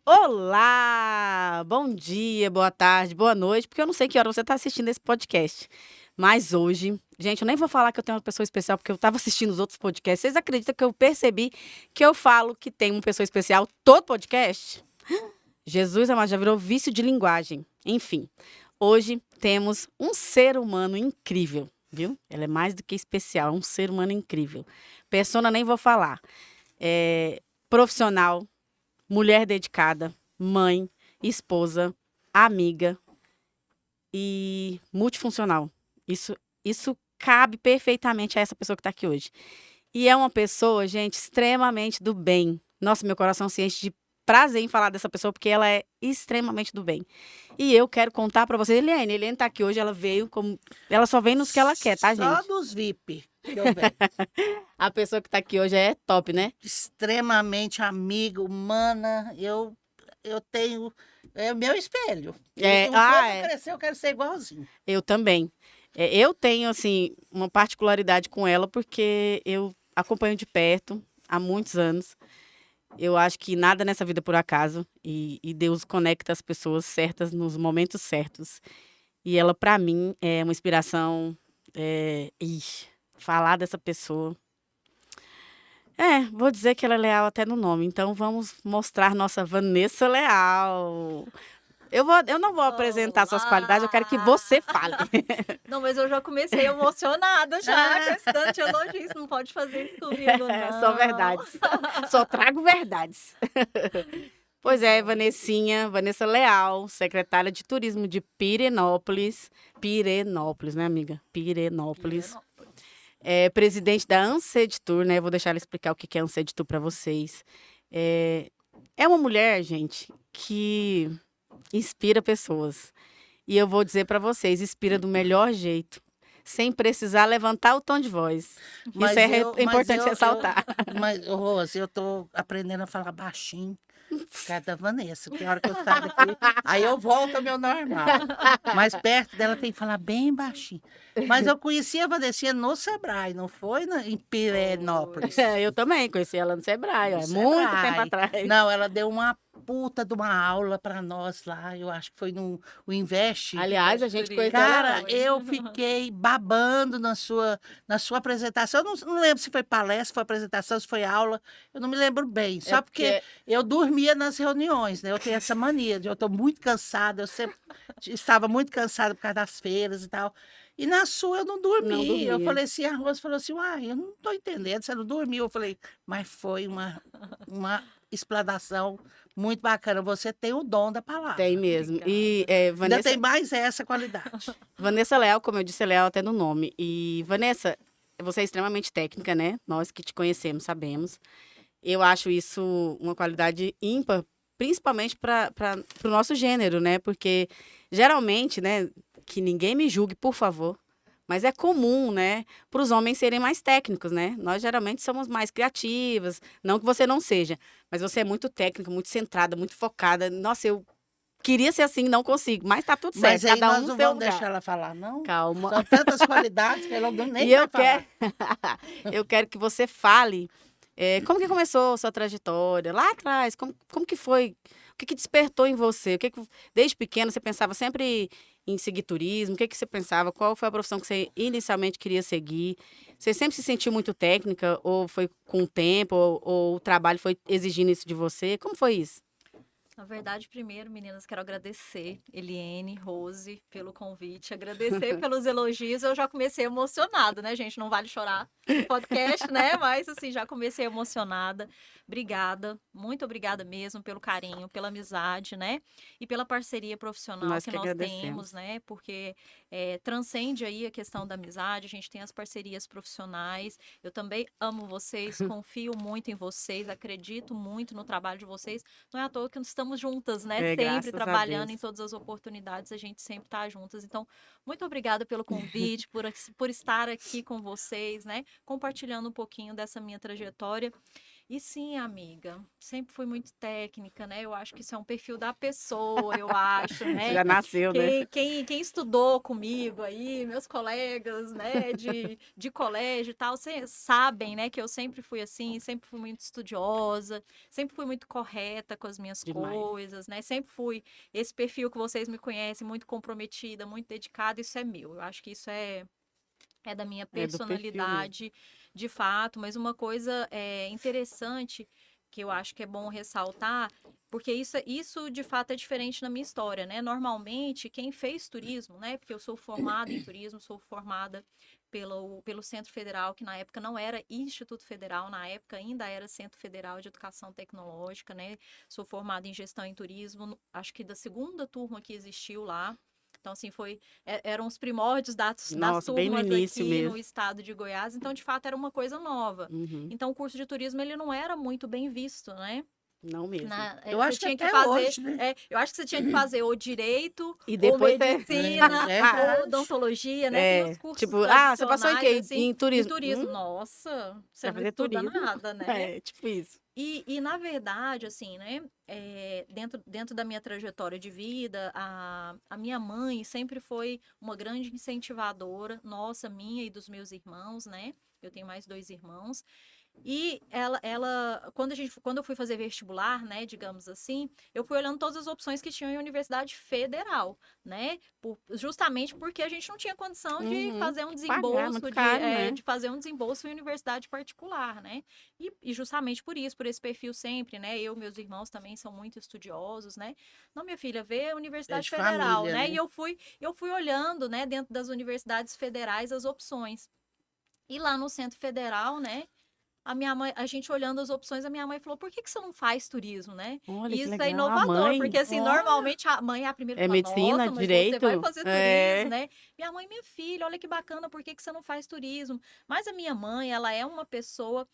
Olá! Bom dia, boa tarde, boa noite, porque eu não sei que hora você está assistindo esse podcast. Mas hoje, gente, eu nem vou falar que eu tenho uma pessoa especial, porque eu estava assistindo os outros podcasts. Vocês acreditam que eu percebi que eu falo que tem uma pessoa especial todo podcast? Jesus amado, já virou vício de linguagem. Enfim, hoje temos um ser humano incrível, viu? Ela é mais do que especial, é um ser humano incrível. Persona nem vou falar. É profissional, mulher dedicada, mãe, esposa, amiga e multifuncional. Isso cabe perfeitamente a essa pessoa que está aqui hoje. E é uma pessoa, gente, extremamente do bem. Nossa, meu coração se enche de prazer em falar dessa pessoa, porque ela é extremamente do bem. E eu quero contar para vocês, Eliane tá aqui hoje, ela veio como... Ela só vem nos que ela quer, tá, Só gente? dos VIP que eu venho. A pessoa que tá aqui hoje é top, né? Extremamente amiga, humana. Eu tenho. É o meu espelho. É, Quando eu é. crescer, eu quero ser igualzinho. Eu também. Eu tenho, assim, uma particularidade com ela, porque eu acompanho de perto há muitos anos. Eu acho que nada nessa vida é por acaso. E Deus conecta as pessoas certas nos momentos certos. E ela, pra mim, é uma inspiração. Falar dessa pessoa. Vou dizer que ela é leal até no nome. Então vamos mostrar nossa Vanessa Leal. Eu não vou apresentar suas qualidades, eu quero que Olá! você fale. Não, mas eu já comecei emocionada já com esse tanto de elogios. Não pode fazer isso comigo, Só não. verdades. Só trago verdades. Que Pois é, bom. Vanessa Leal, secretária de Turismo de Pirenópolis. Pirenópolis, né, amiga? Pirenópolis. Pirenópolis. É presidente da Anceditour, né? Vou deixar ela explicar o que é Anceditour para vocês. É uma mulher, gente, que inspira pessoas. E eu vou dizer para vocês, inspira do melhor jeito, sem precisar levantar o tom de voz. Isso é importante ressaltar. Mas, Rose, eu tô aprendendo a falar baixinho por causa da Vanessa. Porque a hora que eu saio daqui, aí eu volto ao meu normal. Mas perto dela tem que falar bem baixinho. Mas eu conheci a Vanessa no Sebrae, não foi em Pirenópolis. Eu também conheci ela no Sebrae, No muito tempo Sebrae. atrás. Não, ela deu uma puta de uma aula para nós lá. Eu acho que foi no o Invest. Aliás, a gente conheceu Cara, ela. eu fiquei babando na sua apresentação. Eu não lembro se foi palestra, se foi apresentação, se foi aula. Eu não me lembro bem. Só porque eu dormia nas reuniões, né? Eu tenho essa mania de eu estou muito cansada. Eu sempre estava muito cansada por causa das feiras e tal. E na sua eu não dormi. Não dormia. Eu falei assim, a Rosa falou assim, uai, eu não estou entendendo, você não dormiu. Eu falei, mas foi uma explanação muito bacana. Você tem o dom da palavra. Tem mesmo. E Ainda Vanessa, tem mais essa qualidade. Vanessa Leal, como eu disse, é leal até no nome. E Vanessa, você é extremamente técnica, né? Nós que te conhecemos sabemos. Eu acho isso uma qualidade ímpar, principalmente para o nosso gênero, né? Porque geralmente, né? Que ninguém me julgue, por favor. Mas é comum, né, para os homens serem mais técnicos, né? Nós geralmente somos mais criativas, não que você não seja, mas você é muito técnica, muito centrada, muito focada. Nossa, eu queria ser assim, não consigo, mas tá tudo certo, Mas aí cada nós um no não seu vamos lugar. deixar ela falar, não? Calma. São tantas qualidades que ela nem E vai falar. eu quero que você fale como que começou a sua trajetória lá atrás, como que foi, o que despertou em você, desde pequeno você pensava sempre em seguir turismo, o que você pensava, qual foi a profissão que você inicialmente queria seguir, você sempre se sentiu muito técnica ou foi com o tempo, ou o trabalho foi exigindo isso de você, como foi isso? Na verdade, primeiro, meninas, quero agradecer, Eliene, Rose, pelo convite, agradecer pelos elogios. Eu já comecei emocionada, né, gente? Não vale chorar no podcast, né? Mas, assim, já comecei emocionada. Obrigada, muito obrigada mesmo pelo carinho, pela amizade, né? E pela parceria profissional Nós que que nós agradecemos. temos, né? Porque transcende aí a questão da amizade, a gente tem as parcerias profissionais. Eu também amo vocês, confio muito em vocês, acredito muito no trabalho de vocês. Não é à toa que nós estamos juntas, né? Sempre Graças a trabalhando em Deus. todas as oportunidades, a gente sempre está juntas. Então, muito obrigada pelo convite, por estar aqui com vocês, né? Compartilhando um pouquinho dessa minha trajetória. E sim, amiga, sempre fui muito técnica, né? Eu acho que isso é um perfil da pessoa, eu acho, né? Já nasceu, né? Quem estudou comigo aí, meus colegas, né, de colégio e tal, sabem, né, que eu sempre fui assim, sempre fui muito estudiosa, sempre fui muito correta com as minhas Demais. coisas, né? Sempre fui esse perfil que vocês me conhecem, muito comprometida, muito dedicada, isso é meu. Eu acho que isso é da minha É do perfil mesmo. personalidade, de fato, mas uma coisa interessante que eu acho que é bom ressaltar, porque isso de fato é diferente na minha história, né? Normalmente, quem fez turismo, né? Porque eu sou formada em turismo, sou formada pelo Centro Federal, que na época não era Instituto Federal, na época ainda era Centro Federal de Educação Tecnológica, né? Sou formada em gestão em turismo, acho que da segunda turma que existiu lá. Então, assim, eram os primórdios das Nossa, bem no turmas início aqui no mesmo. estado de Goiás. Então, de fato, era uma coisa nova. Uhum. Então, o curso de turismo, ele não era muito bem visto, né? Não mesmo. Eu Você acho que tinha que até fazer, hoje, né? eu acho que você tinha que fazer ou direito, E ou depois você. medicina, É ou verdade. odontologia, né? Tem os É, cursos tipo, você passou em tradicionais, quê? assim, Em em turismo? turismo. Nossa, você Vai não fazer estuda turismo. nada, né? É, tipo isso. E na verdade, assim, né, dentro da minha trajetória de vida, a minha mãe sempre foi uma grande incentivadora, nossa, minha e dos meus irmãos, né? Eu tenho mais 2 irmãos. E quando eu fui fazer vestibular, né, digamos assim, eu fui olhando todas as opções que tinham em universidade federal, né, justamente porque a gente não tinha condição de Uhum. fazer um Pagar, muito desembolso, caro, né? de fazer um desembolso em universidade particular, né, e justamente por isso, por esse perfil sempre, né, meus irmãos também são muito estudiosos, né, não, minha filha, vê a É universidade de federal, família, né, e né? eu fui olhando, né, dentro das universidades federais as opções. E lá no Centro Federal, né, a minha mãe, a gente olhando as opções, a minha mãe falou: por que que você não faz turismo, né? Olha E que isso é legal. A inovador, porque mãe assim, Olha, normalmente a mãe é a primeira que é fala: medicina, nossa, mas você vai direito? fazer turismo, É. né? Minha filha, olha que bacana, por que que você não faz turismo? Mas a minha mãe, ela é uma pessoa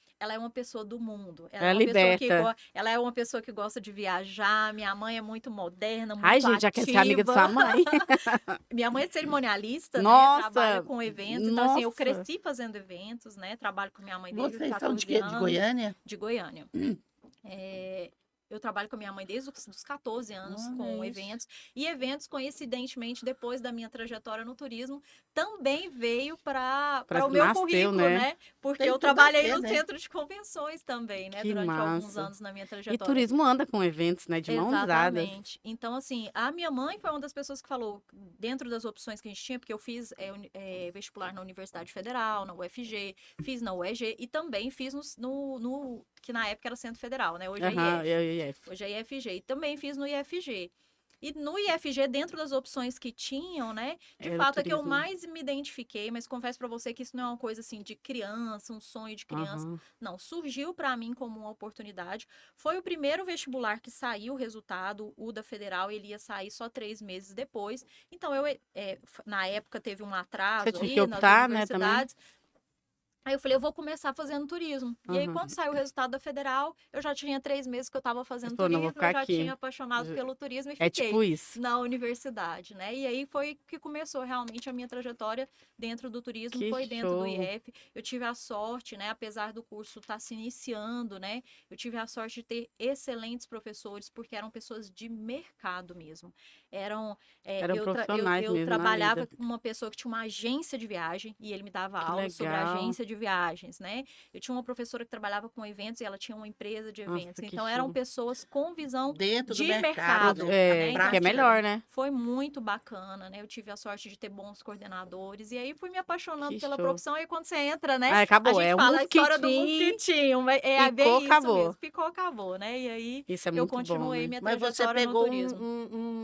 do mundo. Ela é Ela uma pessoa que liberta. ela é uma pessoa que gosta de viajar. Minha mãe é muito moderna, Ai, muito gente, já quer ser amiga de ativa. sua mãe? Minha mãe é cerimonialista, né? Trabalha Nossa! com eventos. Então, assim, eu Nossa! cresci fazendo eventos, né? Trabalho com minha mãe desde os vocês são de 14 quê? De anos, Goiânia? de Goiânia. É, eu trabalho com a minha mãe desde os 14 anos Olha com isso. eventos. E eventos, coincidentemente, depois da minha trajetória no turismo, também veio para o meu Nasceu, currículo, né? né? Porque Tem eu tudo a trabalhei ver, no né? centro de convenções também, né? Que Durante alguns massa. anos na minha E trajetória. turismo anda com eventos, né? De mãos dadas. Exatamente. Então, assim, a minha mãe foi uma das pessoas que falou, dentro das opções que a gente tinha, porque eu fiz vestibular na Universidade Federal, na UFG, fiz na UEG e também fiz que na época era Centro Federal, né? Hoje é Aham, IF. IF. Hoje é IFG. E também fiz no IFG. E no IFG, dentro das opções que tinham, né? De Era o fato, é que eu turismo. mais me identifiquei, mas confesso pra você que isso não é uma coisa assim de criança, um sonho de criança. Aham. Não, surgiu pra mim como uma oportunidade. Foi o primeiro vestibular que saiu o resultado, o da Federal, ele ia sair só 3 meses depois. Então, na época teve um Você atraso tinha que aí nas optar, né, também? universidades. Aí eu falei, eu vou começar fazendo turismo. E aí, Aham. quando saiu o resultado da Federal, eu já tinha 3 meses que eu estava Você fazendo falou, não, vou turismo, eu ficar já tinha aqui. apaixonado pelo turismo e É fiquei tipo isso. na universidade, né? E aí foi que começou realmente a minha trajetória dentro do turismo, Que foi dentro do show. IF. Eu tive a sorte, né? Apesar do curso estar se iniciando, né? Eu tive a sorte de ter excelentes professores, porque eram pessoas de mercado mesmo. Eram, Eram profissionais eu mesmo na trabalhava lida. com uma pessoa que tinha uma agência de viagem e ele me dava Que aula sobre legal. agência de viagens, né? Eu tinha uma professora que trabalhava com eventos e ela tinha uma empresa de eventos. Nossa, que Então, eram show. pessoas com visão Dentro do de mercado, mercado, né? Na né? Então, Que é assim, prática, melhor, né? né? foi muito bacana, né? Eu tive a sorte de ter bons coordenadores e aí fui me apaixonando Que pela show. profissão. E quando você entra, né? Ah, A acabou. gente É um fala a história do mosquitinho, mosquitinho, mas é picou, bem isso acabou. mesmo. Ficou, acabou, né? E aí Isso é eu muito bom, continuei né? minha Mas você trajetória no pegou turismo.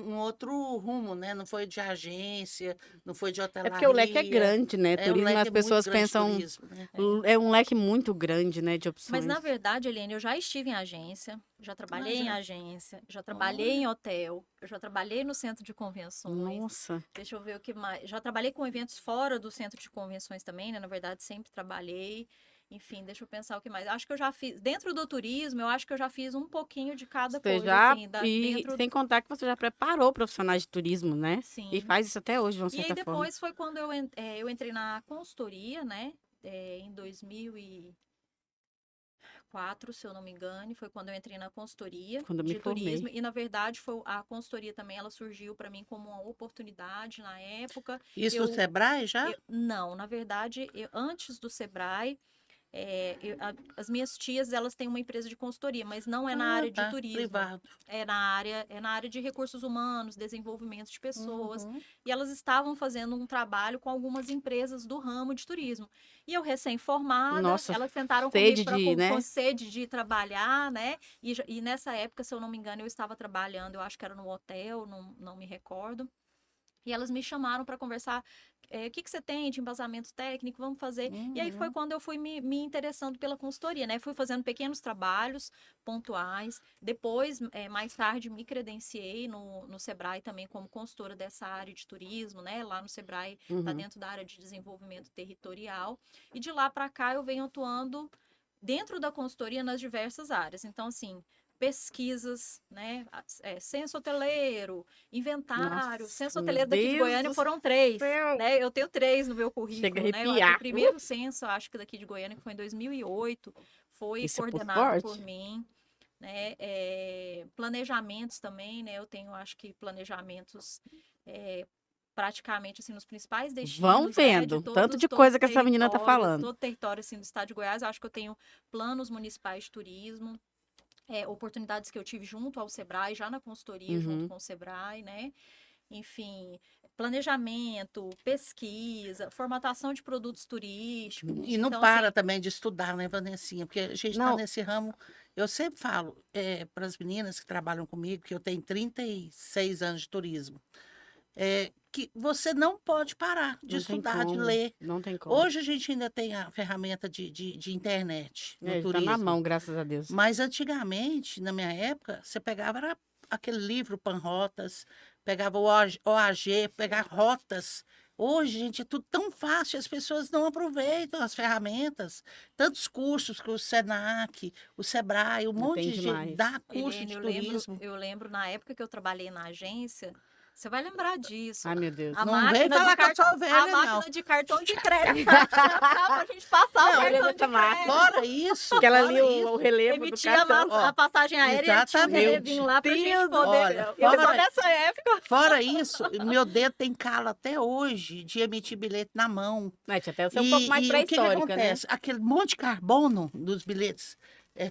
um outro rumo, né? Não foi de agência, não foi de É porque o leque é hotelaria. grande, né? É, o Turismo, leque as é muito pessoas grande pensam. turismo, né? É um leque muito grande, né, de Mas, na opções. verdade, Eliane, eu já estive em agência, já Ah, trabalhei em já. agência, já trabalhei Olha, em hotel, eu já trabalhei no centro de convenções. Nossa, Deixa eu ver o que mais. Já trabalhei com eventos fora do centro de convenções também, né? Na verdade, sempre trabalhei. Enfim, deixa eu pensar o que mais. Acho que eu já fiz. Dentro do turismo, eu acho que eu já fiz um pouquinho de cada você coisa, já. assim, E dentro. sem contar que você já preparou profissionais de turismo, né? E Sim. faz isso até hoje, de uma E aí certa forma. depois foi quando eu entrei na consultoria, né? Em 2000 e 2004, se eu não me engano, foi quando eu entrei na consultoria Quando eu me de formei. turismo. E, na verdade, a consultoria também, ela surgiu para mim como uma oportunidade na época. Isso no Sebrae já? Não, na verdade, antes do Sebrae, as minhas tias, elas têm uma empresa de consultoria, mas não é na área de turismo. Privado. É na área de recursos humanos, desenvolvimento de pessoas. Uhum. E elas estavam fazendo um trabalho com algumas empresas do ramo de turismo. E eu, recém-formada, Nossa, elas sentaram sede comigo de, com né? sede de trabalhar, né? E nessa época, se eu não me engano, eu estava trabalhando, eu acho que era no hotel, não me recordo. E elas me chamaram para conversar. O que você tem de embasamento técnico? Vamos fazer. E aí foi quando eu fui me interessando pela consultoria, né? Fui fazendo pequenos trabalhos pontuais. Depois, mais tarde, me credenciei no Sebrae também como consultora dessa área de turismo, né? Lá no Sebrae, tá dentro da área de desenvolvimento territorial. E de lá para cá, eu venho atuando dentro da consultoria nas diversas áreas. Então, assim, pesquisas, né? Censo hoteleiro, inventário. Nossa, Censo meu hoteleiro daqui de Deus Goiânia do foram 3, céu. né? Eu tenho 3 no meu Chega a currículo, né? arrepiar. O primeiro censo, acho que daqui de Goiânia, que foi em 2008, foi Isso é por coordenado por forte? mim, né? Planejamentos também, né? Eu tenho, acho que planejamentos praticamente assim nos principais destinos, Vão vendo, tanto de coisa que essa menina tá falando. todo o território assim do estado de Goiás. Eu acho que eu tenho planos municipais de turismo, oportunidades que eu tive junto ao Sebrae, já na consultoria, junto com o Sebrae, né? Enfim, planejamento, pesquisa, formatação de produtos turísticos. E não então, para assim, também de estudar, né, Vanessinha? Porque a gente está Não. nesse ramo. Eu sempre falo para as meninas que trabalham comigo, que eu tenho 36 anos de turismo, que você não pode parar de Não tem estudar, de como, ler. não tem como. Hoje a gente ainda tem a ferramenta de internet no Tá turismo. na mão, graças a Deus. Mas antigamente, na minha época, você pegava era aquele livro Panrotas, pegava o OAG, pegar rotas. Hoje, gente, é tudo tão fácil, as pessoas não aproveitam as ferramentas. Tantos cursos que o Senac, o Sebrae, um monte de gente demais. dá curso Eliane, de turismo. eu lembro na época que eu trabalhei na agência, você vai lembrar disso. Ai, meu Deus. Não vem falar que eu sou velha, a máquina não. de cartão de crédito pra gente passar Não, o olha cartão essa de máquina. crédito. Fora isso, Que ela fora lia isso, o relevo do Emitia cartão. Ó, a passagem aérea e tinha um exatamente. relevinho lá pra gente poder... Olha, eu sou fora- dessa época. Fora isso, meu dedo tem calo até hoje de emitir bilhete na mão. Né, tinha até ser um pouco mais o que que pré-histórica, né? acontece? Aquele monte de carbono dos bilhetes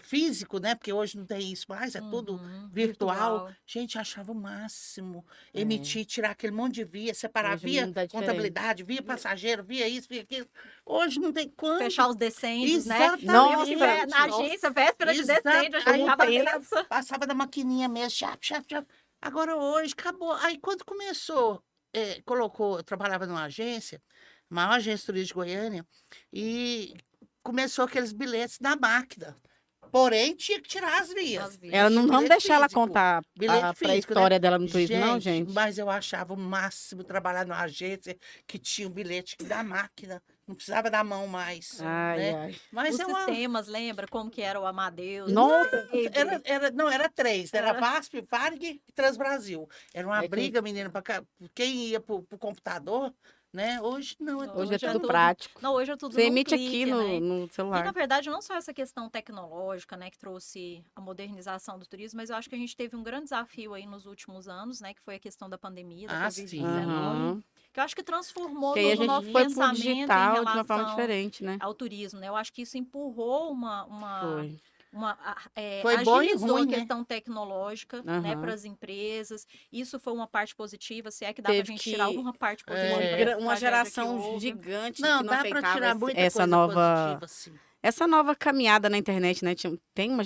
físico, né? Porque hoje não tem isso mais, é tudo virtual. Gente, eu achava o máximo emitir, tirar aquele monte de via, separar Hoje via não dá diferente. contabilidade, via passageiro, via isso, via aquilo. Hoje não tem quanto. Fechar os descendos, né? Exatamente. Nossa, na agência, véspera de Exato. descende, a gente Aí tava passava- tensa. Passava da maquininha mesmo, chap, chap, chap. Agora hoje acabou. Aí quando começou, eu trabalhava numa agência, maior agência turística de Goiânia, e começou aqueles bilhetes na máquina. Porém, tinha que tirar as vias. Ela não vamos Bilhete deixar ela físico. contar Bilhete a físico, pré-história né? dela no turismo, não, gente? Mas eu achava o máximo trabalhar numa agência que tinha um bilhete da máquina. Não precisava da mão mais. Ai, né? ai. Mas Os é uma... sistemas, lembra como que era o Amadeus? Nossa, Era 3. Era VASP, Varig e Transbrasil. Era uma É que- briga, menina, para quem ia pro computador, né? Hoje não. Hoje é tudo tudo- prático. Não, hoje é tudo Você num emite clique, aqui né? no E, na celular. verdade, não só essa questão tecnológica, né, que trouxe a modernização do turismo, mas eu acho que a gente teve um grande desafio aí nos últimos anos, né, que foi a questão da pandemia, da Ah, Covid-19, sim. Aham. que eu acho que transformou Que aí a todo o nosso gente foi pro pensamento digital em de uma forma relação diferente, né? ao turismo, né? Eu acho que isso empurrou Foi. Foi bom e agilizou ruim, a né? questão tecnológica, né, Aham. para as empresas. Isso foi uma parte positiva, se é que dá pra Teve gente que- tirar alguma parte positiva. Uma, dessa uma tragédia que geração houve. gigante Não, que não dá para aceitava tirar muita essa coisa nova, positiva, sim. essa nova caminhada na internet, né? Tinha uma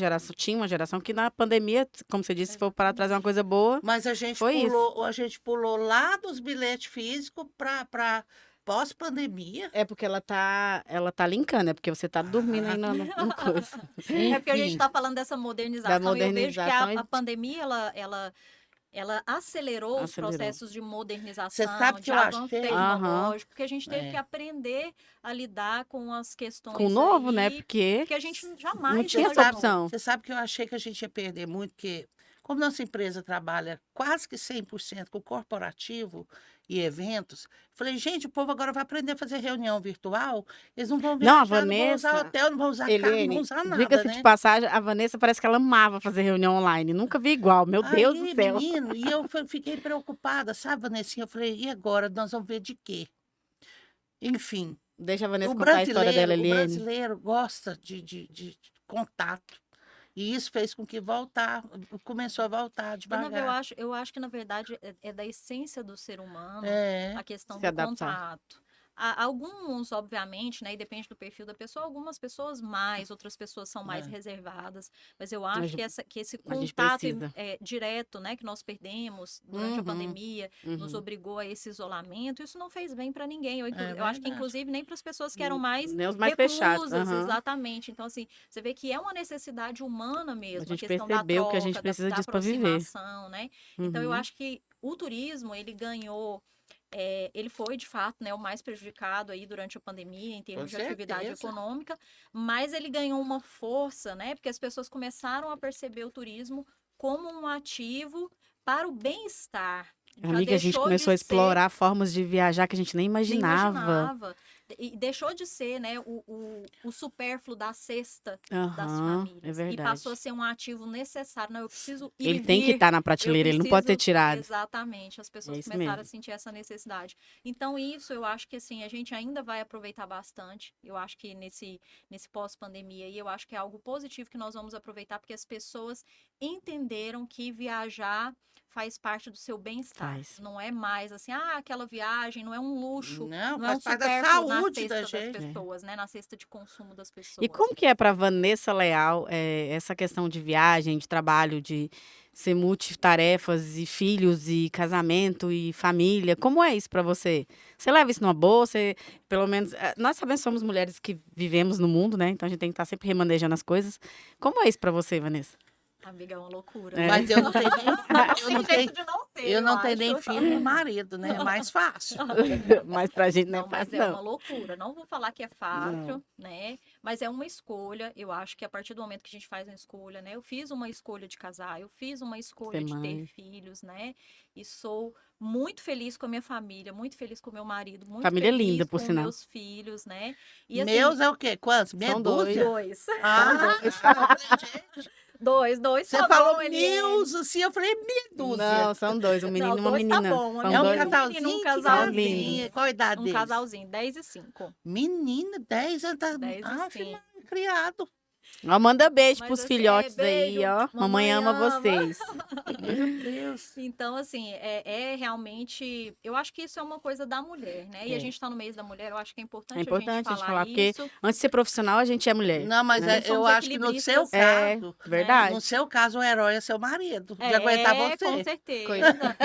geração que na pandemia, como você disse, se for para trazer uma coisa boa, Mas a gente Foi pulou lá dos bilhetes físicos para pós-pandemia. é porque ela tá linkando, é porque você tá dormindo aí no coisa. É porque a gente Enfim. está falando dessa modernização. E eu vejo que modernização a pandemia, ela acelerou os Acelerou. processos de modernização, Você sabe que de eu avanço achei? tecnológico, porque a gente teve É. que aprender a lidar com as questões Com o novo, aí, né? Porque que a gente jamais não tinha ia essa jogar. opção. Você sabe que eu achei que a gente ia perder muito, porque Como nossa empresa trabalha quase que 100% com corporativo e eventos, falei, gente, o povo agora vai aprender a fazer reunião virtual, eles não vão Não, a viajar, não vão usar Vanessa, hotel, não vão usar carro, não vão Eliane, usar nada, diga-se de né? passagem, a Vanessa parece que ela amava fazer reunião online. Nunca vi igual, meu Deus do Aí, céu. menino, e eu fiquei preocupada, sabe, Vanessinha? Eu falei, e agora? Nós vamos ver de quê? Enfim, Deixa a Vanessa contar a história dela, o Eliane. brasileiro gosta de contato. E isso fez com que começou a voltar devagar. Eu acho que, na verdade, é da essência do ser humano É, a questão Se do adaptar. contato. Alguns, obviamente, né, e depende do perfil da pessoa, algumas pessoas mais, outras pessoas são mais É. reservadas, mas eu acho que esse A gente contato precisa. direto, né, que nós perdemos durante a Uhum, pandemia, nos uhum. obrigou a esse isolamento, isso não fez bem para ninguém. É Eu acho que, verdade. inclusive, nem para as pessoas que eram mais Nem os mais fechados. reclusas, Aham. exatamente. Então, assim, você vê que é uma necessidade humana A mesmo, a gente questão da percebeu que a gente troca, precisa da disso para viver. aproximação, né? Então, eu Uhum. acho que o turismo, ele ganhou, ele foi, de fato, né, o mais prejudicado aí durante a pandemia, em termos de atividade certeza. econômica, mas ele ganhou uma força, né? Porque as pessoas começaram a perceber o turismo como um ativo para o bem-estar. Já Amiga, a gente deixou de começou a ser explorar formas de viajar que a gente nem nem imaginava. imaginava. E deixou de ser, né, o supérfluo da cesta das Aham, é famílias. E passou a verdade. ser um ativo necessário. Não, eu preciso ir Ele e tem que vir. estar na Eu prateleira, ele não pode ser preciso. tirado. Exatamente. As É pessoas isso começaram a mesmo. sentir essa necessidade. Então, isso eu acho que assim, a gente ainda vai aproveitar bastante. Eu acho que nesse pós-pandemia aí, eu acho que é algo positivo que nós vamos aproveitar, porque as pessoas entenderam que viajar faz parte do seu bem-estar. Faz. Não é mais assim, aquela viagem não é um luxo, Não, não é um faz parte da supérfluo na saúde da cesta das gente. pessoas, né? Na cesta de consumo das E pessoas. como que é para Vanessa Leal essa questão de viagem, de trabalho, de ser multitarefas e filhos e casamento e família? Como é isso para você? Você leva isso numa boa? Você, pelo menos, nós sabemos que somos mulheres que vivemos no mundo, né? Então a gente tem que estar sempre remanejando as coisas. Como é isso para você, Vanessa? Amiga, é uma loucura. É. Mas eu não tenho nem, eu não Tem tenho, jeito de não ser, eu não tenho nem acho. filho nem marido, né? É mais fácil. Mas pra gente não é Não, mas fácil, é não. uma loucura. Não vou falar que é Não. fácil, né? Mas é uma escolha. Eu acho que a partir do momento que a gente faz uma escolha, né? Eu fiz uma escolha de casar, eu fiz uma escolha Ser de ter mãe. filhos, né? E sou muito feliz com a minha família, muito feliz com o meu marido, muito Família linda, feliz por com sinal. meus filhos, né? E assim, Meus é o quê? Quantos? Meia São dois. dúzia? dois. Ah, eu falei, gente, Dois você tá falou bom, Eliane. meus, assim, eu falei meia dúzia. Não, são dois, um menino Não, e uma dois tá menina. bom. São É um dois. casalzinho? Um Que casalzinho. gracinha. Qual a idade Um deles? casalzinho, 10 e 5. Menina, 10 anos. 10 e Ah, 5. criado. Ó, manda beijo Mas pros assim, filhotes aí, beijo, ó. Mamãe ama vocês. Meu Deus. Então, assim, é realmente. Eu acho que isso é uma coisa da mulher, né? E a É. gente tá no mês da mulher, eu acho que é É importante a gente importante a gente falar falar, porque isso. antes de ser profissional, a gente é mulher. Não, mas né? eu Somos acho que no seu equilibristas. É, caso, verdade. no seu caso, o herói é seu marido. De aguentar Com você. certeza.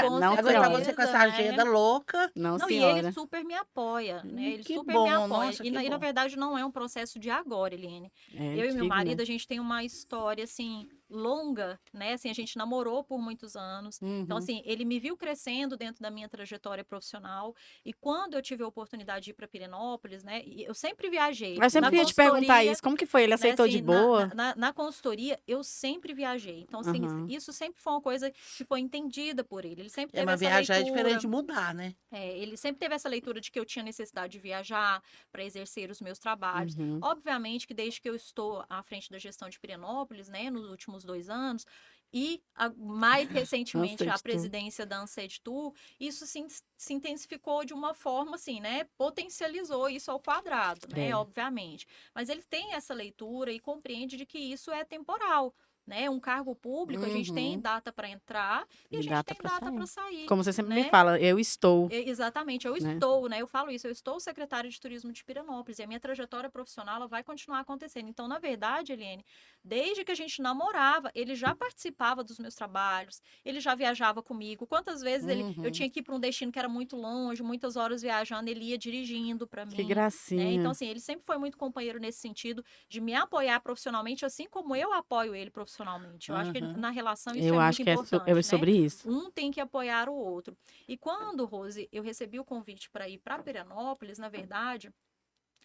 Com Não, Aguentar senhora. você com essa certeza, agenda né? louca. Não, Não, e ele senhora. super me apoia, né? Ele Que super me bom, apoia. nossa, E, que na bom. verdade, não é um processo de agora, Eliane. É Eu e meu antigo, marido, né? a gente tem uma história, assim, longa, né? Assim, a gente namorou por muitos anos. Então, Uhum. assim, ele me viu crescendo dentro da minha trajetória profissional. E quando eu tive a oportunidade de ir para Pirenópolis, né? E eu sempre viajei. Eu sempre Na ia te perguntar consultoria, isso. Como que foi? Ele né, aceitou de assim, boa? na consultoria, eu sempre viajei. Então, assim, Aham. isso sempre foi uma coisa que foi entendida por ele. Ele sempre É, teve mas essa viajar é leitura. diferente de mudar, né? Ele sempre teve essa leitura de que eu tinha necessidade de viajar para exercer os meus trabalhos. Uhum. Obviamente que desde que eu estou à frente da gestão de Pirenópolis, né, nos últimos 2 anos, e mais recentemente a Ansed Tour. presidência da Ansed Tour, isso se intensificou de uma forma assim, né, potencializou isso ao quadrado, né, É. obviamente. Mas ele tem essa leitura e compreende de que isso é temporal. Né? Um cargo público, a gente tem Uhum. data para entrar e a E gente data tem pra data sair. para sair. Como você sempre me Né? fala, eu estou. Exatamente, eu né? estou, né? Eu falo isso, eu estou secretária de turismo de Pirenópolis e a minha trajetória profissional ela vai continuar acontecendo. Então, na verdade, Eliane, desde que a gente namorava, ele já participava dos meus trabalhos, ele já viajava comigo. Quantas vezes eu Uhum. tinha que ir para um destino que era muito longe, muitas horas viajando, ele ia dirigindo para Que mim. gracinha. Né? Então, assim, ele sempre foi muito companheiro nesse sentido de me apoiar profissionalmente, assim como eu apoio ele profissionalmente. Eu acho que Uhum. na relação isso Eu é acho muito que é importante, né? sobre isso. Um tem que apoiar o outro. E quando, Rose, eu recebi o convite para ir para Pirenópolis, na verdade,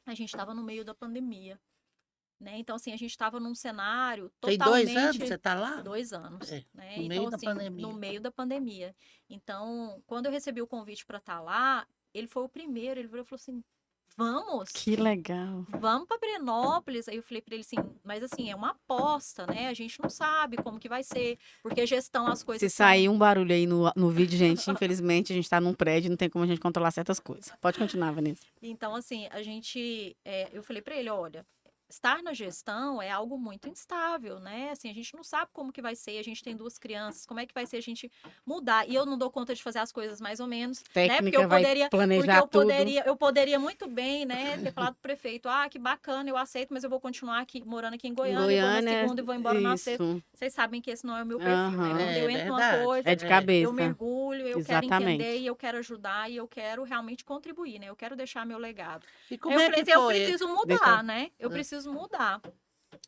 a gente estava no meio da pandemia. né? Então, assim, a gente estava num cenário Tem totalmente... 2 anos você está lá? 2 anos, É, né? no Então, meio da assim, pandemia. no meio da pandemia. Então, quando eu recebi o convite para estar lá, ele foi o primeiro, ele virou e falou assim, vamos? Que legal. Vamos para Pirenópolis. Aí eu falei para ele assim, mas assim, é uma aposta, né? A gente não sabe como que vai ser, porque gestão as coisas Se sair são... um barulho aí no vídeo, gente, infelizmente a gente tá num prédio, não tem como a gente controlar certas coisas. Pode continuar, Vanessa. Então, assim, eu falei para ele, olha, estar na gestão é algo muito instável, né? Assim, a gente não sabe como que vai ser, a gente tem 2 crianças, como é que vai ser a gente mudar? E eu não dou conta de fazer as coisas mais ou menos, né? Porque Técnica vai planejar tudo. eu poderia muito bem, né, ter falado pro prefeito, que bacana, eu aceito, mas eu vou continuar aqui, morando aqui em Em Goiânia, eu vou na Goiânia, segunda e vou embora na sexta. isso. Vocês sabem que esse não é o meu perfil, né? Aham. Quando eu É entro numa verdade. coisa, É de É. cabeça. eu mergulho, eu quero Exatamente. entender e eu quero ajudar e eu quero realmente contribuir, né? Eu quero deixar meu legado. E Aí como eu é falei que assim, eu foi? preciso mudar, Deixa- né? Eu preciso mudar.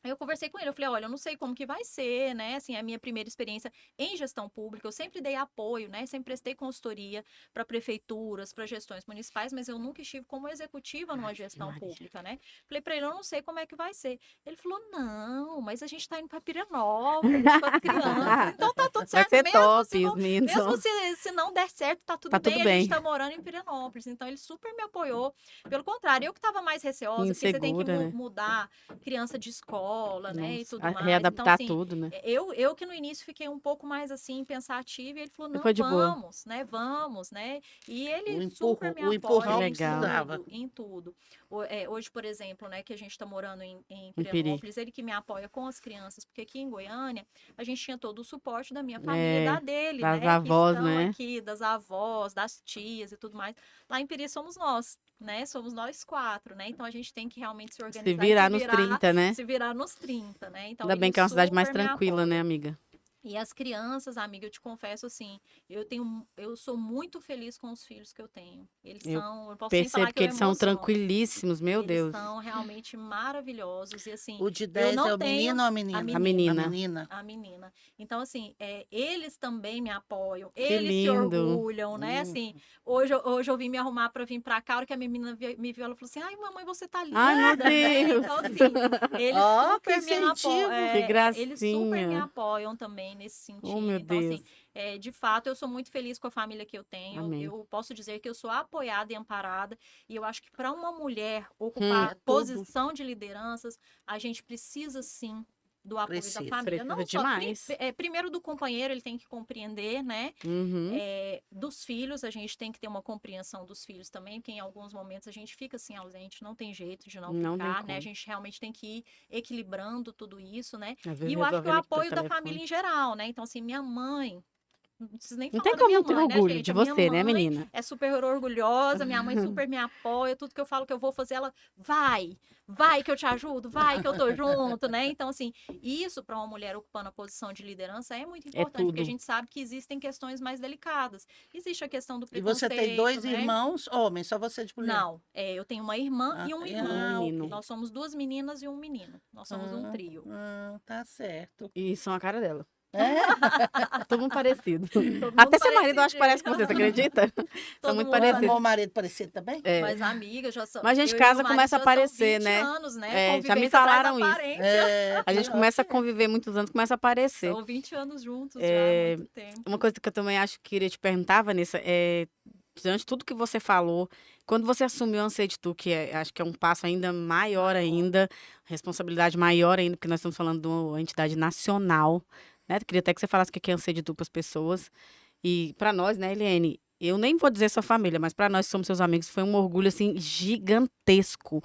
Aí eu conversei com ele, eu falei, olha, eu não sei como que vai ser, né? Assim, a minha primeira experiência em gestão pública, eu sempre dei apoio, né? Sempre prestei consultoria para prefeituras, para gestões municipais, mas eu nunca estive como executiva numa gestão pública, né? Falei para ele, eu não sei como é que vai ser. Ele falou, não, mas a gente tá indo para Pirenópolis com as crianças, então tá tudo Vai certo, ser mesmo top, se não, os meninos. mesmo se não der certo, tá tudo Tá bem, tudo a bem. gente tá morando em Pirenópolis. Então ele super me apoiou. Pelo contrário, eu que tava mais receosa, porque você tem que Insegura, né? mudar criança de escola, né, e Nossa, tudo mais. Então, readaptar assim, tudo, né? eu que no início fiquei um pouco mais, assim, pensativa, e ele falou, não, Foi de boa. vamos, né, e ele O super me o apoia Que empurrão em legal. precisava. tudo, em tudo. Hoje, por exemplo, né, que a gente está morando em Em Peri. Pirenópolis, ele que me apoia com as crianças, porque aqui em Goiânia, a gente tinha todo o suporte da minha família e da dele, Das né, avós, que estão né? aqui, das avós, das tias e tudo mais. Lá em Peri somos nós, né, somos nós 4, né, então a gente tem que realmente se organizar Se e virar nos 30, né? se virar nos 30, né? Então Ainda bem ele que é uma cidade mais super me tranquila, né, apoia. amiga? E as crianças, amiga, eu te confesso assim, eu sou muito feliz com os filhos que eu tenho. Eles Eu são, eu posso nem falar Percebo que que eu eles são emociono. tranquilíssimos, meu Eles Deus. são realmente maravilhosos e assim, O de eu 10 não é o tenho menino ou a menina? a A A menina. menina. a menina. Então, assim, eles também me apoiam, Que eles se lindo. orgulham, né? Assim, hoje eu vim me arrumar para vir para cá, a hora que a minha menina me viu, ela falou assim, ai, mamãe, você tá Ai, meu linda, né? Deus. Então, assim, eles Ó, que super me apoiam, incentivo. Que eles super me gracinha. apoiam também nesse Oh, sentido. meu Então, assim, Deus. de fato, eu sou muito feliz com a família que eu tenho. Amém. Eu posso dizer que eu sou apoiada e amparada. E eu acho que para uma mulher É ocupar tudo. posição de lideranças, a gente precisa sim do apoio Precisa. da família. Precisa Não só, demais. primeiro do companheiro, ele tem que compreender, né? Uhum. Dos filhos, a gente tem que ter uma compreensão dos filhos também, porque em alguns momentos a gente fica assim ausente, não tem jeito de não Não tem ficar, né? A como. gente realmente tem que ir equilibrando tudo isso, né? Às vezes E eu acho que o resolvendo aqui pelo apoio da família telefone. em geral, né? Então, assim, minha mãe, não preciso nem Não falar tem da como minha não ter mãe, né, orgulho gente? de A minha você, né, mãe menina? é super orgulhosa, minha mãe super me apoia, tudo que eu falo que eu vou fazer, ela vai que eu te ajudo, vai que eu tô junto, né? Então, assim, isso para uma mulher ocupando a posição de liderança é muito É importante, porque a tudo. gente sabe que existem questões mais delicadas. Existe a questão do E você tem 2 preconceito, né? irmãos homens, só você de mulher? Não, eu tenho uma irmã Ah, e um tem- irmão. menino. ok. Nós somos 2 meninas e um menino. Nós somos um trio. Tá certo. E são a cara dela. É? Todo mundo parecido. Todo Até mundo seu marido eu acho que parece parecidinho. com você, você acredita? São Todo muito mundo parecidos. Arrumou o marido parecido também? É. Mas amiga, já são. Mas a gente eu e casa, meu marido começa a já são aparecer, 20 né? anos, né? É, já me Convivência traz falaram isso. aparência. É. A gente começa a conviver muitos anos, começa a aparecer. São 20 anos juntos já, É, muito tempo. uma coisa que eu também acho que queria te perguntar, Vanessa, diante de tudo que você falou, quando você assumiu a Ansei de Tu, que acho que é um passo ainda maior ainda, responsabilidade maior ainda, porque nós estamos falando de uma entidade nacional, né? Eu queria até que você falasse o que é Ansei de Tu para as pessoas. E para nós, né, Eliane, eu nem vou dizer sua família, mas para nós que somos seus amigos, foi um orgulho, assim, gigantesco.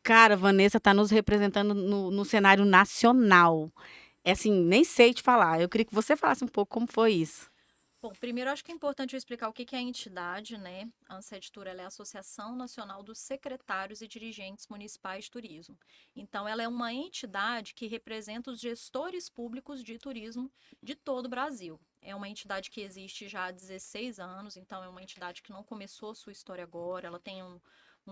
Cara, Vanessa tá nos representando no cenário nacional. É assim, nem sei te falar. Eu queria que você falasse um pouco como foi isso. Bom, primeiro acho que é importante eu explicar o que é a entidade, né? A ANSEDTUR, ela é a Associação Nacional dos Secretários e Dirigentes Municipais de Turismo. Então, ela é uma entidade que representa os gestores públicos de turismo de todo o Brasil. É uma entidade que existe já há 16 anos, então é uma entidade que não começou sua história agora, ela tem um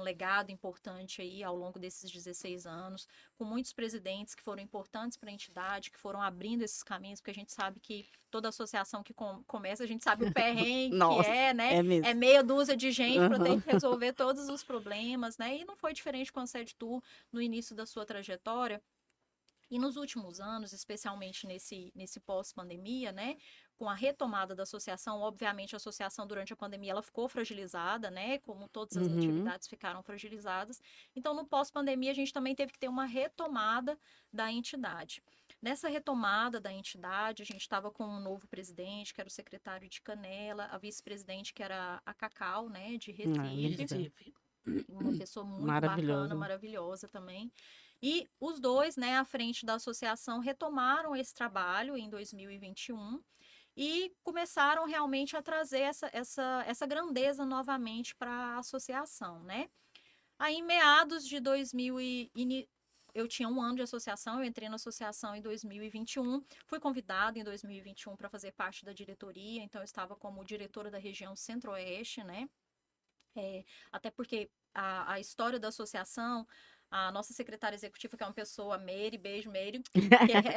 legado importante aí ao longo desses 16 anos, com muitos presidentes que foram importantes para a entidade, que foram abrindo esses caminhos, porque a gente sabe que toda associação que começa, a gente sabe o perrengue que Nossa, né? é mesmo. É meia dúzia de gente para ter Aham. que resolver todos os problemas, né? E não foi diferente com a ANSEDTUR no início da sua trajetória. E nos últimos anos, especialmente nesse pós-pandemia, né, com a retomada da associação, obviamente a associação durante a pandemia ela ficou fragilizada, né, como todas as atividades ficaram fragilizadas. Então, no pós-pandemia, a gente também teve que ter uma retomada da entidade. Nessa retomada da entidade, a gente estava com um novo presidente, que era o secretário de Canela, a vice-presidente, que era a Cacau, né, de Recife. Uma pessoa muito bacana, maravilhosa também. E os dois, né, à frente da associação, retomaram esse trabalho em 2021 e começaram realmente a trazer essa grandeza novamente para a associação, né? Aí, em meados de 2000 eu tinha 1 ano de associação, eu entrei na associação em 2021, fui convidada em 2021 para fazer parte da diretoria, então eu estava como diretora da região Centro-Oeste, né? Até porque a história da associação, a nossa secretária executiva, que é uma pessoa, Meire, beijo, Meire, que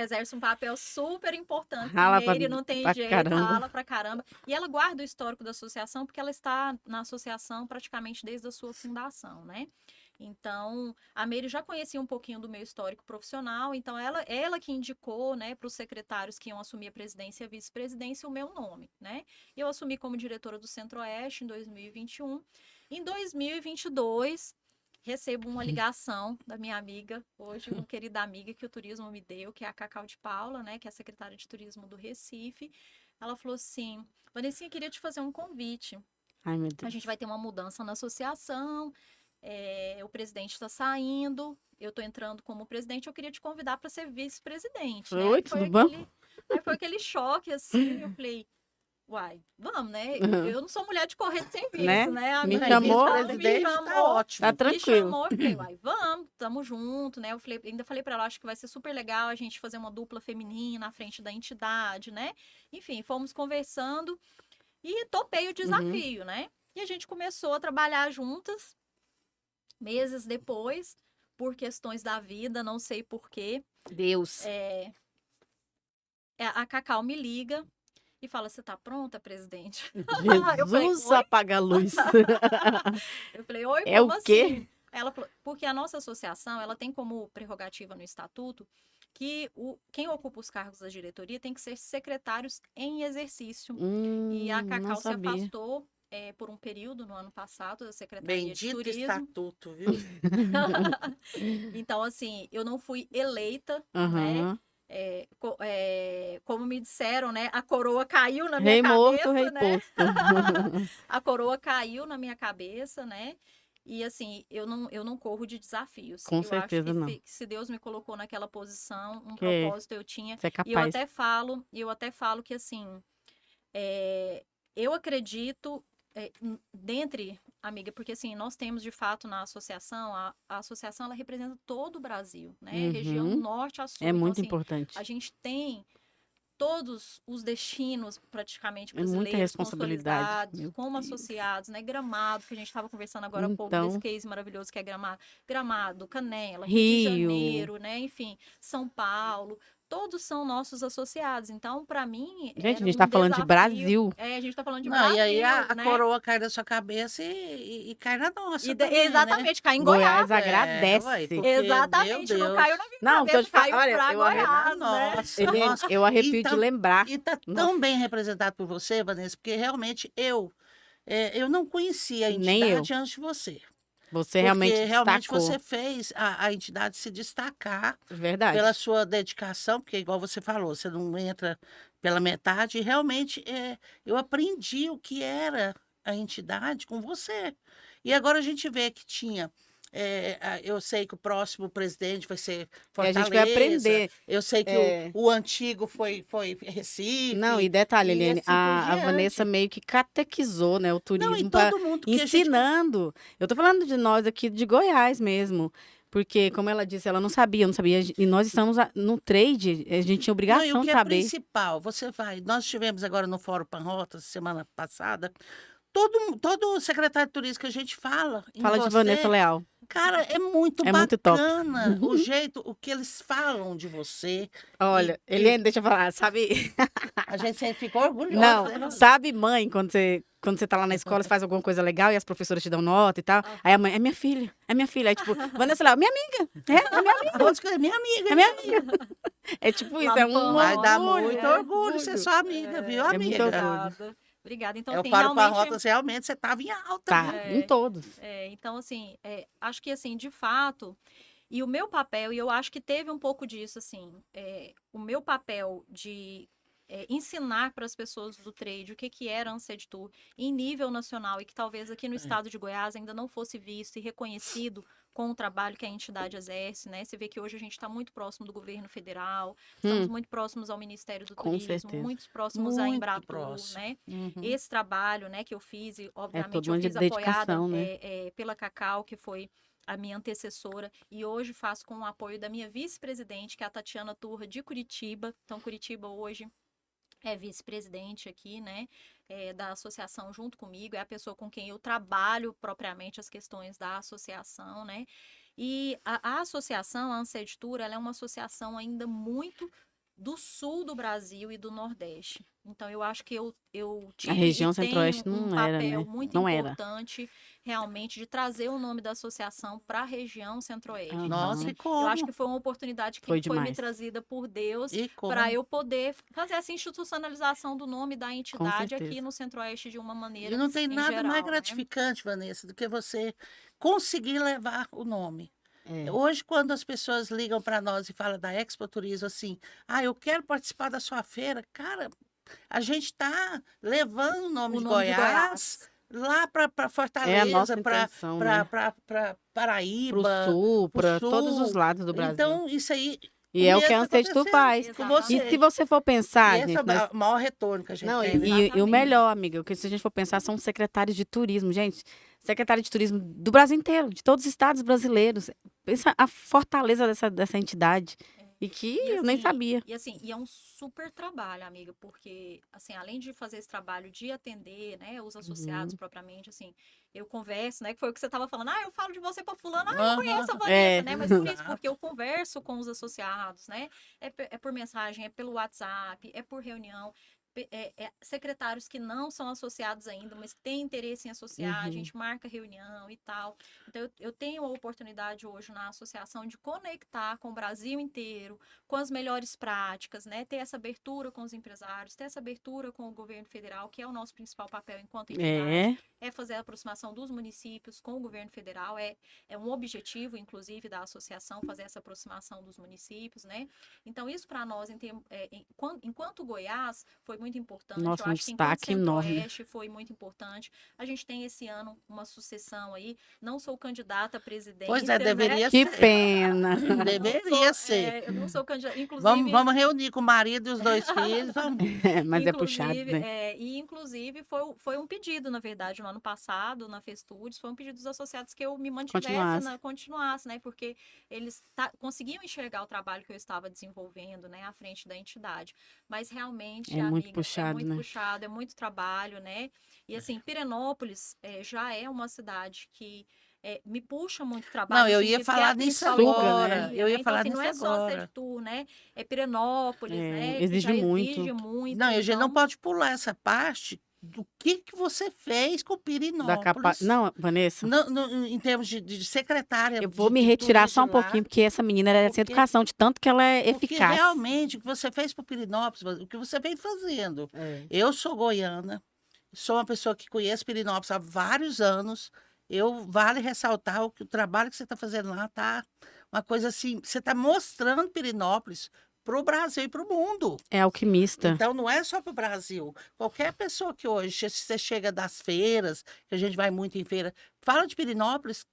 exerce um papel super importante. Meire não tem jeito, rala pra caramba. E ela guarda o histórico da associação, porque ela está na associação praticamente desde a sua fundação, né? Então, a Meire já conhecia um pouquinho do meu histórico profissional, então ela que indicou, né, para os secretários que iam assumir a presidência e a vice-presidência o meu nome, né? Eu assumi como diretora do Centro-Oeste em 2021. Em 2022, recebo uma ligação da minha amiga, hoje uma querida amiga que o turismo me deu, que é a Cacau de Paula, né, que é a secretária de turismo do Recife. Ela falou assim: Vanessinha, queria te fazer um convite. Ai, meu Deus. A gente vai ter uma mudança na associação, o presidente está saindo, eu estou entrando como presidente, eu queria te convidar para ser vice-presidente. Né? Oi, tudo bom? Aí foi aquele choque, assim, eu falei, uai, vamos, né? Eu não sou mulher de correr de serviço, né? A me chamou, tá ótimo. Tá tranquilo. Me chamou, eu falei, uai, vamos, tamo junto, né? Ainda falei para ela, acho que vai ser super legal a gente fazer uma dupla feminina à frente da entidade, né? Enfim, fomos conversando e topei o desafio, né? E a gente começou a trabalhar juntas. Meses depois, por questões da vida, não sei porquê. Deus. A Cacau me liga e fala, você tá pronta, presidente? Jesus, falei, apaga a luz. Eu falei, oi, é como o quê? assim? Ela falou, porque a nossa associação, ela tem como prerrogativa no estatuto que quem ocupa os cargos da diretoria tem que ser secretários em exercício. E a Cacau se afastou por um período no ano passado da Secretaria de Turismo. Bendito estatuto, viu? Então, assim, eu não fui eleita, né? Como me disseram, né? A coroa caiu na minha cabeça, rei né? posto. A coroa caiu na minha cabeça, né? E assim, eu não corro de desafios. Com certeza acho que não. se Deus me colocou naquela posição, um propósito eu tinha. Você é capaz. E eu até falo que assim, eu acredito dentre, amiga, porque assim, nós temos de fato na associação, a associação ela representa todo o Brasil, né? Região norte a sul. É muito então, assim, importante. A gente tem todos os destinos praticamente brasileiros, muita responsabilidade, como associados, né? Gramado, que a gente estava conversando agora há pouco desse case maravilhoso que é Gramado, Canela, Rio de Janeiro, né? Enfim, São Paulo. Todos são nossos associados. Então, para mim. Gente, a gente está falando de Brasil. A gente está falando de Brasil. E aí a né? coroa cai na sua cabeça e cai na nossa. Exatamente, né? cai em Goiás. Agradece. Exatamente, não caiu na minha cabeça, caiu pra Goiás. Nossa. Eu arrepio de lembrar. E está tão bem representado por você, Vanessa, porque realmente eu não conhecia a entidade antes de você. Você realmente destacou. Você fez a entidade se destacar pela sua dedicação, porque igual você falou, você não entra pela metade, e realmente eu aprendi o que era a entidade com você. E agora a gente vê que tinha... eu sei que o próximo presidente vai ser Fortaleza. A gente vai aprender. Eu sei que o antigo foi Recife. Não, e detalhe, Eliane, assim a Vanessa meio que catequizou, né, o turismo. Não, e todo mundo ensinando. Eu tô falando de nós aqui de Goiás mesmo. Porque, como ela disse, ela não sabia. E nós estamos no trade, a gente tinha obrigação de saber. O principal, nós estivemos agora no Fórum Panrotas, semana passada. Todo secretário de turismo que a gente fala de Vanessa Leal. Cara, é muito É muito top. bacana o jeito, o que eles falam de você. Olha, E Eliane, deixa eu falar, sabe? a gente sempre fica orgulhosa, Não, né? sabe mãe, quando você tá lá na escola, você faz alguma coisa legal e as professoras te dão nota e tal. Aí a mãe, é minha filha, é minha filha. Aí tipo, Vanessa lá, minha amiga, é minha amiga, Todos que minha amiga. é minha amiga. É tipo isso, Lá é no um Pão Vai dar orgulho, muito é orgulho ser sua amiga, viu, É muito amiga? orgulho. Obrigada. Obrigada. Então, Eu assim, falo para realmente. Rotas, realmente você estava em alta, Tá, viu? em todos. Então, assim, acho que, assim, de fato, e o meu papel, e eu acho que teve um pouco disso, assim, o meu papel de ensinar para as pessoas do trade o que era a Ansed Tour em nível nacional e que talvez aqui no estado de Goiás ainda não fosse visto e reconhecido com o trabalho que a entidade exerce, né? Você vê que hoje a gente está muito próximo do governo federal, estamos muito próximos ao Ministério do Com Turismo, certeza. muito próximos à Muito Embratur, próximo. né? Uhum. Esse trabalho, né, que eu fiz, e obviamente toda eu uma fiz apoiada dedicação, né? pela Cacau, que foi a minha antecessora, e hoje faço com o apoio da minha vice-presidente, que é a Tatiana Turra, de Curitiba. Então, Curitiba hoje é vice-presidente aqui, né, da associação junto comigo, é a pessoa com quem eu trabalho propriamente as questões da associação, né, e a associação, a Ansed Tour, ela é uma associação ainda muito do sul do Brasil e do Nordeste. Então, eu acho que eu A tive região e tenho centro-oeste um não era, papel né? muito Não era. importante, realmente, de trazer o nome da associação para a região centro-oeste. Então, Nossa, assim, e eu acho como? que foi uma oportunidade que Foi foi me demais. trazida por Deus E como? para eu poder fazer essa institucionalização do nome da entidade aqui certeza. no Centro-Oeste de uma maneira E não tem em nada geral, mais né? gratificante, Vanessa, do que você conseguir levar o nome. É. Hoje, quando as pessoas ligam para nós e falam da Expo Turismo assim, eu quero participar da sua feira, cara, a gente está levando o nome O de nome de Goiás lá para É a Fortaleza, nossa para intenção, né? Pro Paraíba, sul, para o para todos os sul. lados do Brasil. Então, isso aí, E o é o que mesmo a está Ansted Tour acontecendo faz. com Exatamente. E se você. você for E pensar, esse gente, é o maior retorno que a gente não, tem, né? e o Exatamente. melhor, amiga, o que se a gente for pensar são os secretários de turismo, gente. Secretário de turismo do Brasil inteiro, de todos os estados brasileiros. Pensa a fortaleza dessa entidade. E que E eu nem assim, sabia. e é um super trabalho, amiga, porque, assim, além de fazer esse trabalho de atender, né, os associados propriamente, assim, eu converso, né, que foi o que você estava falando, eu falo de você para fulano, eu conheço a Vanessa, É. né, mas por isso, Exato. porque eu converso com os associados, né, é por mensagem, é pelo WhatsApp, é por reunião, secretários que não são associados ainda, mas que têm interesse em associar, a gente marca reunião e tal. Então, eu tenho a oportunidade hoje na associação de conectar com o Brasil inteiro, com as melhores práticas, né? Ter essa abertura com os empresários, ter essa abertura com o governo federal, que é o nosso principal papel enquanto entidade, É. fazer a aproximação dos municípios com o governo federal, é um objetivo, inclusive, da associação, fazer essa aproximação dos municípios, né? Então, isso para nós, enquanto Goiás, foi muito importante. Nossa, Eu um acho que enquanto destaque enorme. Centro-Oeste foi muito importante. A gente tem esse ano uma sucessão aí. Não sou candidata a presidência, Pois é, né? deveria Que ser. pena. Deveria ser. Eu não sou candidata, inclusive. Vamos reunir com o marido e os 2 filhos. Vamos. Mas é puxado, Inclusive, né? inclusive foi um pedido, na verdade, no ano passado, na Festudes, foi um pedido dos associados que eu me mantivesse, continuasse, né? Porque eles conseguiam enxergar o trabalho que eu estava desenvolvendo, né, à frente da entidade. Mas realmente, É muito amiga, puxado, é muito né? puxado, é muito trabalho, né? E assim, Pirenópolis já é uma cidade que me puxa muito trabalho. Não, no eu ia sentido que é a falar nisso principal agora. economia, Eu né? ia Então, falar assim, nisso não é só a agora. Sede Tour, né? É Pirenópolis, né? Que Exige já muito. exige muito. Não, e a gente não Então, pode pular essa parte do que você fez com o Pirenópolis. Não, Vanessa, Em termos de secretária eu vou me de retirar só um turismo lá, pouquinho, porque essa menina era sem porque- educação, de tanto que ela é porque eficaz. realmente o que você fez para o Pirenópolis, o que você vem fazendo. Eu sou goiana, sou uma pessoa que conhece Pirenópolis há vários anos. Vale ressaltar o trabalho que você está fazendo lá, tá uma coisa assim, você está mostrando Pirenópolis para o Brasil e para o mundo. É alquimista. Então, não é só para o Brasil. Qualquer pessoa que hoje, se você chega das feiras, que a gente vai muito em feira, fala de Pirenópolis,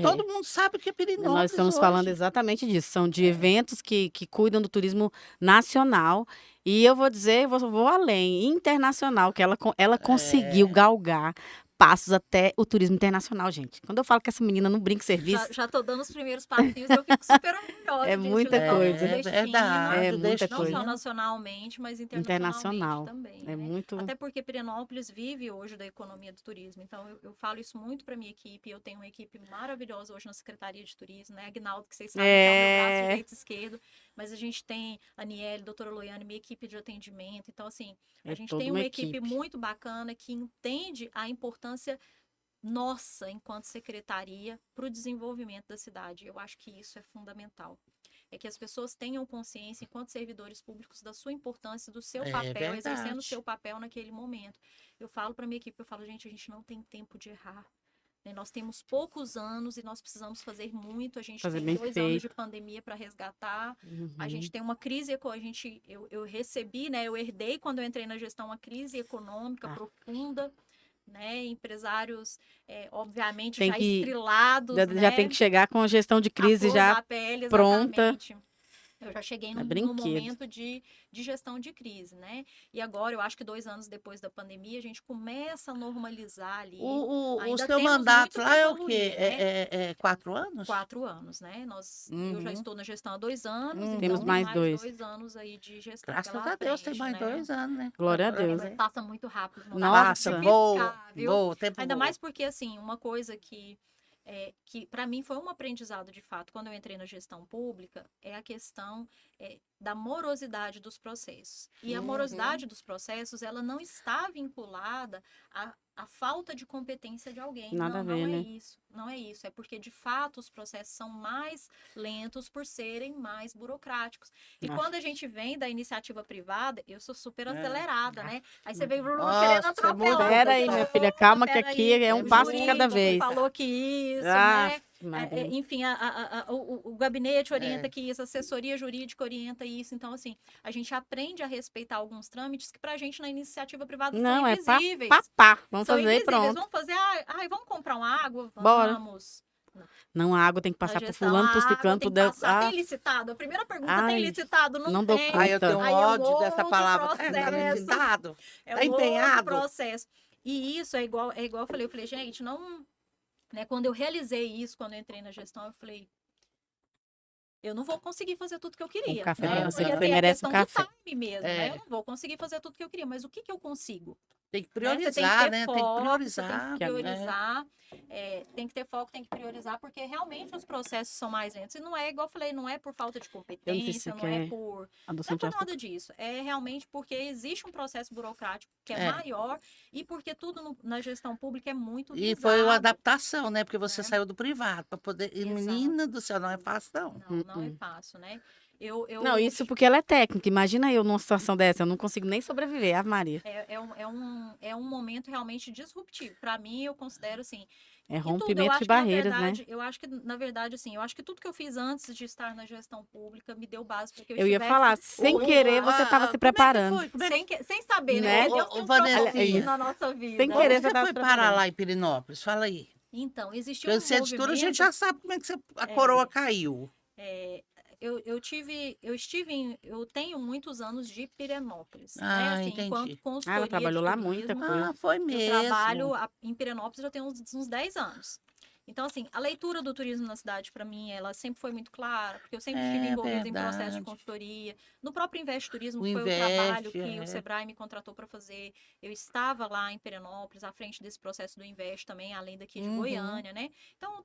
todo mundo sabe o que é Pirenópolis Nós estamos hoje. falando exatamente disso. São de eventos que cuidam do turismo nacional. E eu vou dizer, vou além, internacional, que ela conseguiu galgar passos até o turismo internacional, gente. Quando eu falo que essa menina não brinca serviço, Já tô dando os primeiros passinhos, eu fico super orgulhosa É disso. muita Eu coisa. falo do É destino, verdade, É o muita não coisa. só nacionalmente, mas internacionalmente internacional. também. É né? muito. Até porque Pirenópolis vive hoje da economia do turismo. Então, eu falo isso muito para minha equipe. Eu tenho uma equipe maravilhosa hoje na Secretaria de Turismo, né? Aguinaldo, que vocês sabem que é o meu braço direito e esquerdo. Mas a gente tem a Aniele, doutora Loiane, minha equipe de atendimento. Então, assim, a É gente toda tem uma uma equipe equipe. muito bacana que entende a importância nossa, enquanto secretaria, para o desenvolvimento da cidade. Eu acho que isso é fundamental. É que as pessoas tenham consciência, enquanto servidores públicos, da sua importância, do seu É papel, exercendo o verdade. seu papel naquele momento. Eu falo para minha equipe, eu falo, gente, a gente não tem tempo de errar. Né? Nós temos poucos anos e nós precisamos fazer muito. A gente Fazer tem bem 2 anos de feito. pandemia para resgatar. A Uhum. gente tem uma crise, eu recebi, né? Eu herdei quando eu entrei na gestão uma crise econômica profunda. Né, empresários, obviamente, Tem já que- estrilados, Já né, tem que chegar com a gestão de a crise flor já da pele, pronta. exatamente. Eu já cheguei É num brinquedo. momento de gestão de crise, né? E agora, eu acho que 2 anos depois da pandemia, a gente começa a normalizar ali. O Ainda seu temos mandato muito lá que é o quê? evoluir, né? É 4 anos? 4 anos, né? Eu já Uhum. estou na gestão há 2 anos, Uhum. então Temos tem mais mais 2. 2 anos aí de gestão Graças pela a Deus, tem frente, mais né? 2 anos, né? Glória a Agora Deus. vai. Passa muito rápido. Não dá Nossa, pra voa, piscar, viu? voa, o tempo Ainda voa. mais porque, assim, uma coisa que para mim foi um aprendizado de fato quando eu entrei na gestão pública é a questão da morosidade dos processos. E a morosidade dos processos, ela não está vinculada à falta de competência de alguém. Nada a Não, não ver, é né? isso. Não é isso. É porque, de fato, os processos são mais lentos por serem mais burocráticos. E Acho. quando a gente vem da iniciativa privada, eu sou super É. acelerada, né? Aí você vem Nossa, querendo você muda. atropelar. Pera aí, minha filha, calma que aqui é um O passo de cada jurídico vez. falou que isso, Ah, né? Maria. Enfim, o gabinete orienta É. que isso, a assessoria jurídica orienta isso. Então, assim, a gente aprende a respeitar alguns trâmites que pra gente na iniciativa privada Não, são é invisíveis. pá. Vamos São fazer e invisíveis. pronto. Vamos fazer, vamos comprar uma água? Bora. Vamos. Não, a água tem que Na passar por gestão, fulano, a por água ciclano, tem por... que passar. Ah, Tem licitado? A primeira pergunta, ai, tem licitado? não dou tem. conta. Aí eu tenho Aí é um ódio dessa outro palavra. Tá processo. licitado? É Tá um outro empenhado? processo. E isso é igual eu falei, gente, não... Né, quando eu realizei isso, quando eu entrei na gestão, eu falei, eu não vou conseguir fazer tudo que eu queria. Um café né? pra você, Porque você tem a merece um questão café. do time mesmo, É. né? Eu não vou conseguir fazer tudo que eu queria, mas o que eu consigo? Tem que Né? Você priorizar, ter né? foco, Tem que Você priorizar. tem que priorizar, tem que ter foco, tem que priorizar, porque realmente os processos são mais lentos. E não é, igual eu falei, não é por falta de Eu não sei se competência, você não é quer por... adoção Não é de por açúcar. nada disso. É realmente porque existe um processo burocrático que é É. maior e porque tudo na gestão pública é muito E visado. foi uma adaptação, né? Porque você né? saiu do privado para poder. E, Exato. menina do céu, não é fácil, não. Não é fácil, né? Não, isso porque ela é técnica. Imagina eu numa situação dessa, eu não consigo nem sobreviver, Ave Maria. É um momento realmente disruptivo. Para mim, eu considero assim. É E tudo, eu rompimento acho de que, na barreiras, verdade, né? eu acho que, na verdade, assim, eu acho que tudo que eu fiz antes de estar na gestão pública me deu base para que eu Eu ia estivesse falar, sem hoje querer lá, você estava se preparando. Como é que foi? sem saber, Né? né? Porque Deus Ô, tem um Vanessinha, propósito na nossa vida. Sem Como querer, que você você tava foi se parar preparando. lá em Pirenópolis? Fala aí. Então, existiu Porque um você é de tudo, a gente movimento... já sabe como é que a coroa caiu. Eu tenho muitos anos de Pirenópolis, né? Ah, Assim, entendi. enquanto consultoria Ela trabalhou de lá muita turismo, coisa. Ah, foi eu mesmo. trabalho em Pirenópolis já tem uns 10 anos. Então, assim, a leitura do turismo na cidade, para mim, ela sempre foi muito clara, porque eu sempre estive envolvida em processo de verdade. consultoria. No próprio Invest Turismo, O que foi o Invest, trabalho que o Sebrae me contratou para fazer. Eu estava lá em Pirenópolis, à frente desse processo do Invest também, além daqui de Goiânia, né? Então,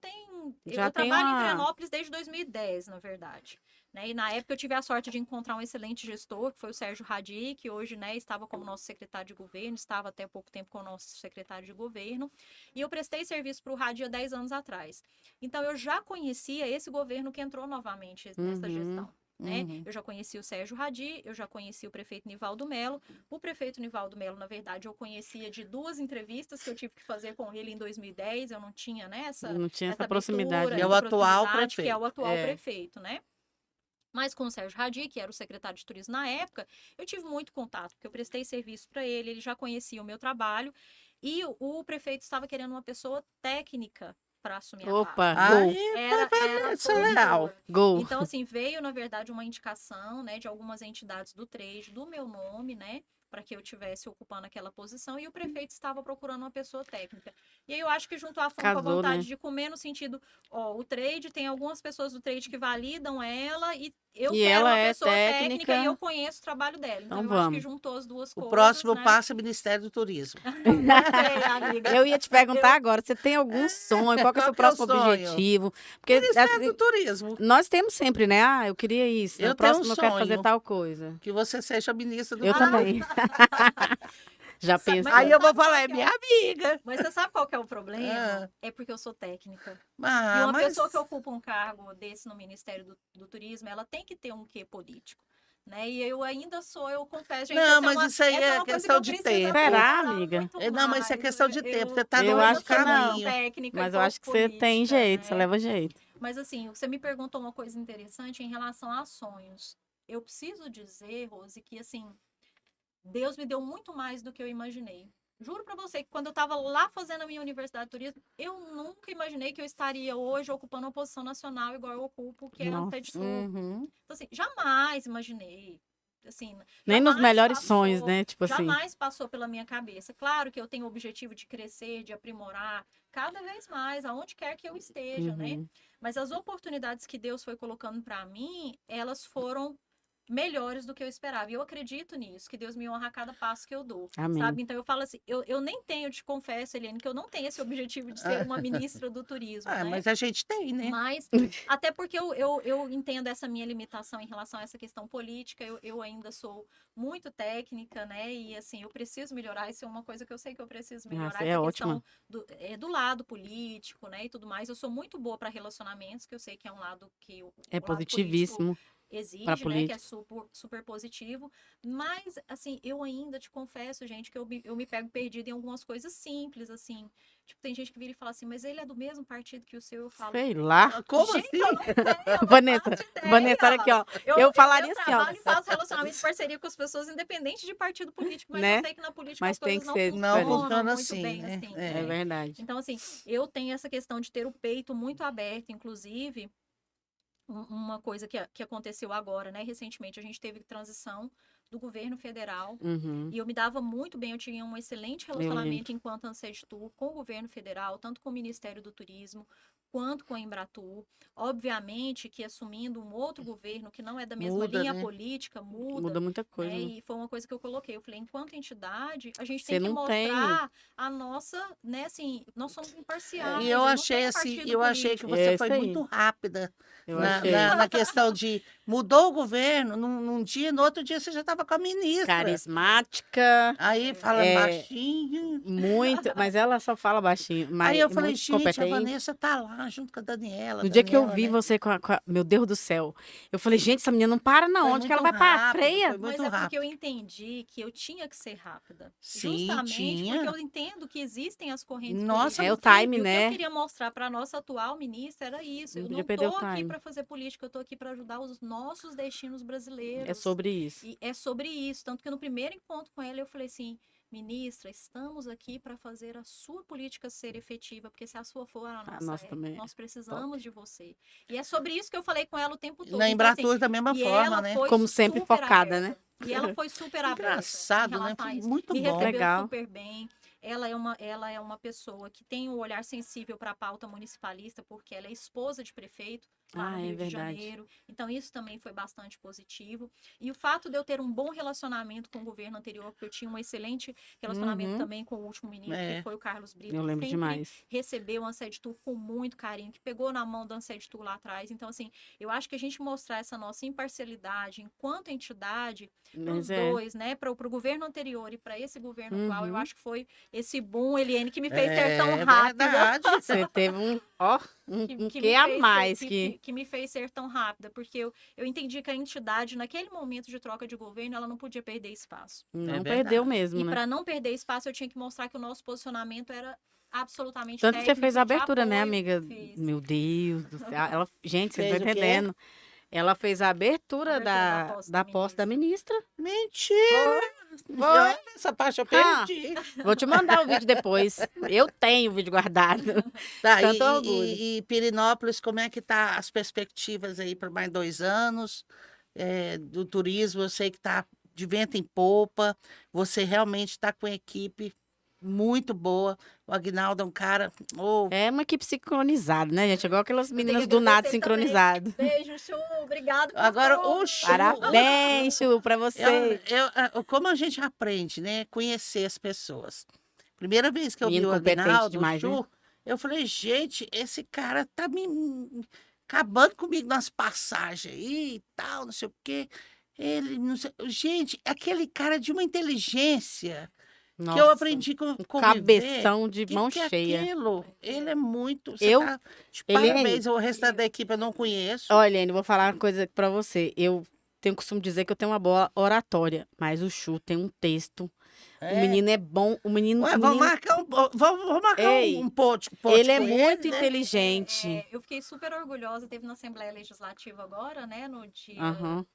Já eu tem trabalho em uma- Pirenópolis desde 2010, na verdade. Né? E na época eu tive a sorte de encontrar um excelente gestor, que foi o Sérgio Radi, que hoje, né, estava como nosso secretário de governo, estava até pouco tempo como nosso secretário de governo. E eu prestei serviço para o Radi há 10 anos atrás. Então, eu já conhecia esse governo que entrou novamente nessa gestão. Né? Eu já conheci o Sérgio Radi, eu já conheci o prefeito Nivaldo Melo. O prefeito Nivaldo Melo, na verdade, eu conhecia de 2 entrevistas que eu tive que fazer com ele em 2010. Eu não tinha, né, Não tinha essa abertura, proximidade. Que é o essa atual proximidade, que é prefeito. o atual prefeito, né? Mas com o Sérgio Radi, que era o secretário de turismo na época, eu tive muito contato, porque eu prestei serviço para ele já conhecia o meu trabalho, e o prefeito estava querendo uma pessoa técnica para assumir a Opa, vaga. gol. Isso é legal. Gol. Então, assim, veio, na verdade, uma indicação, né, de algumas entidades do trade, do meu nome, né, para que eu tivesse ocupando aquela posição, e o prefeito estava procurando uma pessoa técnica. E aí eu acho que juntou a fome com a Casou, vontade né? de comer, no sentido, ó, o trade, tem algumas pessoas do trade que validam ela, e eu E quero ela uma é pessoa técnica técnica. e eu conheço o trabalho dela. Então, Então eu acho que vamos. juntou as duas O coisas, próximo né? passo é o Ministério do Turismo. Gostei, amiga. Eu ia te perguntar agora, você tem algum sonho? Qual que é o seu Qual que é o próximo sonho? objetivo? Porque Ministério do assim, Turismo. nós temos sempre, né? Ah, eu queria isso. Eu No tenho um próximo eu quero fazer sonho. tal coisa. Que você seja ministra do Eu Turismo. também. Já Mas pensou? Aí eu vou sabe qual falar, é que é minha o- amiga. Mas você sabe qual que é o problema? Ah. É porque eu sou técnica. E Ah, uma mas... pessoa que ocupa um cargo desse no Ministério do Turismo, ela tem que ter um quê político. Né? E eu ainda sou, eu confesso, gente, Não, essa mas isso aí essa é uma coisa questão que eu de preciso tempo. Será, aprimorar amiga? muito Não, mas isso é mais. questão de tempo. Você tá Eu no acho outro que não. caminho. Técnica Mas e eu pouco acho que você tem política, jeito, né? você leva jeito. Mas assim, você me perguntou uma coisa interessante em relação a sonhos. Eu preciso dizer, Rose, que assim, Deus me deu muito mais do que eu imaginei. Juro pra você que quando eu tava lá fazendo a minha universidade de turismo, eu nunca imaginei que eu estaria hoje ocupando uma posição nacional igual eu ocupo, que é a Nossa. TEDx. Uhum. Então, assim, jamais imaginei. Assim, Nem nos jamais melhores passou- sonhos, né? Tipo assim. Jamais passou pela minha cabeça. Claro que eu tenho o objetivo de crescer, de aprimorar cada vez mais, aonde quer que eu esteja, né? Uhum. Mas as oportunidades que Deus foi colocando para mim, elas foram melhores do que eu esperava. E eu acredito nisso, que Deus me honra a cada passo que eu dou, Amém. sabe? Então eu falo assim, eu nem tenho, te confesso, Eliane, que eu não tenho esse objetivo de ser uma ministra do turismo, Ah, né? mas a gente tem, né? Mas, até porque eu entendo essa minha limitação em relação a essa questão política, eu ainda sou muito técnica, né? E assim, eu preciso melhorar, isso é uma coisa que eu sei que eu preciso melhorar, Nossa, é essa ótima. questão do lado político, né? E tudo mais. Eu sou muito boa para relacionamentos, que eu sei que é um lado que o É lado político positivíssimo pra exige, né? Que é política. super positivo. Mas, assim, eu ainda te confesso, gente, que eu me pego perdida em algumas coisas simples, assim. Tipo, tem gente que vira e fala assim, mas ele é do mesmo partido que o seu. Eu falo, Sei lá. Como gente, assim? eu não tenho, Vanessa, ideia. Vanessa, olha aqui, ó. Eu falaria assim, ó. trabalho e faço relacionamento de parceria com as pessoas, independente de partido político, mas Né? eu sei que na política Mas as tem coisas que não ser Não diferente. funciona muito assim, bem, né? assim. É verdade. Então, assim, eu tenho essa questão de ter o peito muito aberto, inclusive, uma coisa que aconteceu agora, né? Recentemente, a gente teve transição do governo federal Uhum. e eu me dava muito bem, eu tinha um excelente relacionamento enquanto ANSEDTUR com o governo federal, tanto com o Ministério do Turismo, quanto com a Embratur. Obviamente que assumindo um outro governo que não é da mesma Muda, linha né? política, Muda muita coisa. né? Né? E foi uma coisa que eu coloquei. Eu falei, enquanto entidade, a gente Você tem que não tem. mostrar a nossa, né, assim, nós somos imparciais. E eu não achei tenho assim, partido eu achei que político. você É foi isso aí. muito rápida Eu na, achei. na questão de mudou o governo num dia, no outro dia você já estava com a ministra. Carismática, Aí fala É. baixinho. muito, mas ela só fala baixinho, mas Aí eu falei, muito gente, a competente. Vanessa tá lá junto com a Daniela. No dia que eu Daniela, vi né? você meu Deus do céu, eu falei, gente, essa menina não para na Foi onde que ela muito vai parar? rápido, Freia? foi muito Mas é porque rápido. eu entendi que eu tinha que ser rápida. Sim, Justamente tinha. porque eu entendo que existem as correntes Nossa, políticas. É o time, E o que eu né? queria mostrar para a nossa atual ministra era isso. Não Eu podia não perder o tô aqui time. para fazer política, eu tô aqui para ajudar os nossos destinos brasileiros. É sobre isso. E é sobre isso. Tanto que no primeiro encontro com ela eu falei assim, ministra, estamos aqui para fazer a sua política ser efetiva, porque se a sua for, a nossa nossa também é nós precisamos de você. E é sobre isso que eu falei com ela o tempo todo. Na Então, assim, Embratur da mesma e forma, ela né? foi Como sempre, super focada, aberta. E ela foi super aberta. Engraçado, em né? relação a isso. Muito Me bom. recebeu Legal. super bem. Ela é uma pessoa que tem um olhar sensível para a pauta municipalista, porque ela é esposa de prefeito lá no Ah, é Rio de verdade. Janeiro. Então, isso também foi bastante positivo. E o fato de eu ter um bom relacionamento com o governo anterior, porque eu tinha um excelente relacionamento Uhum. também com o último ministro, É. que foi o Carlos Brito. Eu lembro sempre demais. recebeu o ANSEDTUR com muito carinho, que pegou na mão do ANSEDTUR lá atrás. Então, assim, eu acho que a gente mostrar essa nossa imparcialidade enquanto entidade para os Mas é. dois, né? Para o governo anterior e para esse governo atual, eu Uhum. acho que foi esse boom, Eliane, que me fez ser tão rápida. verdade. Você teve um Que quê me a fez mais ser, que... que me fez ser tão rápida, porque eu entendi que a entidade, naquele momento de troca de governo, ela não podia perder espaço. Não verdade. perdeu mesmo, E né? para não perder espaço, eu tinha que mostrar que o nosso posicionamento era absolutamente Tanto que você técnico fez e a de abertura, né, apoio. amiga? Fiz. Meu Deus do céu. Ela, gente, você não Fez tá o quê? entendendo. Ela fez a abertura, Abertura da posse da ministra. Mentira! Foi. Essa parte eu Ah. perdi. Vou te mandar o vídeo depois. Eu tenho o vídeo guardado. Tá, Tanto orgulho. e Pirenópolis, como é que tá as perspectivas aí para mais 2 anos do turismo? Eu sei que tá de vento em popa. Você realmente está com a equipe muito boa. O Aguinaldo é um cara... É uma equipe sincronizada, né, gente? Igual aquelas Eu tenho meninas que do nada agradecer também. sincronizadas. Beijo, Chu. Obrigado por Agora, tudo. o Chu... Parabéns, Chu, pra você. Como a gente aprende, né? Conhecer as pessoas. Primeira vez que eu vi Menino o competente Aguinaldo, demais, o né? Chu, eu falei, gente, esse cara tá me acabando comigo nas passagens aí e tal, não sei o quê. Ele, não sei... Gente, aquele cara de uma inteligência que eu Nossa, aprendi com conviver. cabeção de mão Que é cheia. aquilo? Ele é muito... Você Eu, tá de Eliane, parabéns. O restante da equipe eu não conheço. olha, Eliane, vou falar uma coisa pra você. Eu tenho o costume de dizer que eu tenho uma boa oratória, mas o Chu tem um texto. O menino é bom, o menino... Ué, o vamos menino marcar vamos marcar Ei, um pote ele é com muito né? inteligente. Eu fiquei super orgulhosa. Teve na Assembleia Legislativa agora, né? No dia... Aham.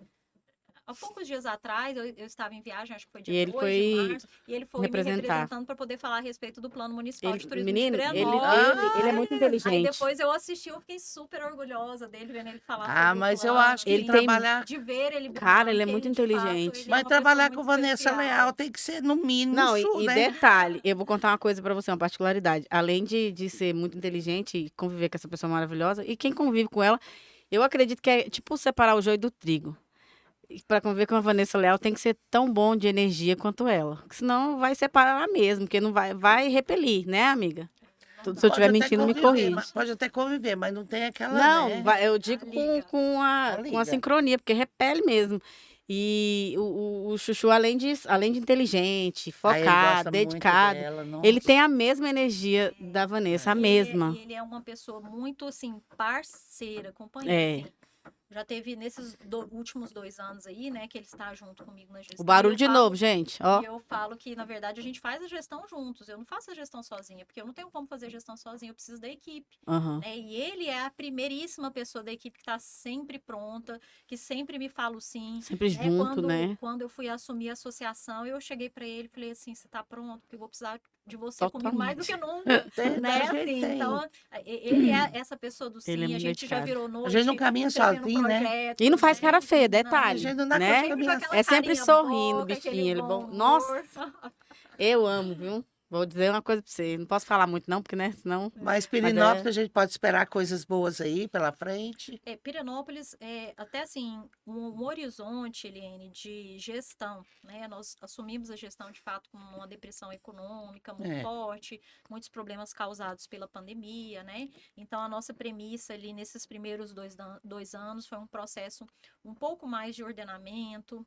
Há poucos dias atrás, eu estava em viagem, acho que foi E dia ele 2 de foi março, e ele foi me representar. representando para poder falar a respeito do Plano Municipal Ele, de Turismo menino, de ele Pirenópolis. é muito Aí inteligente. depois eu assisti, eu fiquei super orgulhosa dele, vendo ele falar sobre o Mas eu plano, acho que Ele assim, tem- trabalhar... de ver ele Cara, ele é brilhando, muito que de fato, inteligente. ele é Mas uma trabalhar pessoa com muito Vanessa especial. Leal tem que ser, no mínimo, Não, Chu, e né? detalhe, eu vou contar uma coisa pra você, uma particularidade. Além de ser muito inteligente e conviver com essa pessoa maravilhosa, e quem convive com ela, eu acredito que é tipo separar o joio do trigo. Para conviver com a Vanessa Leal tem que ser tão bom de energia quanto ela. Porque senão vai separar mesmo, porque não vai repelir, né, amiga? Tudo, se eu estiver Pode até mentindo, me conviver, corrige. pode até conviver, mas não tem aquela, Não, né? eu digo liga. com a liga. sincronia, porque repele mesmo. E o Chuchu, além de inteligente, Ele focado, gosta dedicado, muito dela, ele nossa. tem a mesma energia da Vanessa, a mesma. E ele é uma pessoa muito, assim, parceira, companheira. É. Assim. Já teve nesses últimos 2 anos aí, né, que ele está junto comigo na gestão. O barulho eu de falo- novo, gente, ó. E eu falo que, na verdade, a gente faz a gestão juntos. Eu não faço a gestão sozinha, porque eu não tenho como fazer gestão sozinha, eu preciso da equipe. Aham. Né? E ele é a primeiríssima pessoa da equipe que está sempre pronta, que sempre me fala o sim. Sempre junto, né? Quando eu fui assumir a associação, eu cheguei para ele e falei assim, você está pronto? Porque eu vou precisar de você comigo mais do que nunca. Né? Assim, então, ele é essa pessoa do sim, Ele é a muito gente já dedicado. virou noite. A gente não caminha escrevendo sozinho, né? projetos, E não faz cara feia, A detalhe, gente não dá né? conta Sempre com aquela É sempre carinha sorrindo, boa, bichinho, aquele ele bom bom. humor. Nossa, eu amo, viu? Vou dizer uma coisa pra você. Não posso falar muito, não, porque, né? Senão. Mas Pirenópolis, é- a gente pode esperar coisas boas aí pela frente. Pirenópolis é até assim um horizonte, Eliane, de gestão, né? Nós assumimos a gestão de fato com uma depressão econômica muito forte, muitos problemas causados pela pandemia, né? Então a nossa premissa ali nesses primeiros 2 anos foi um processo um pouco mais de ordenamento,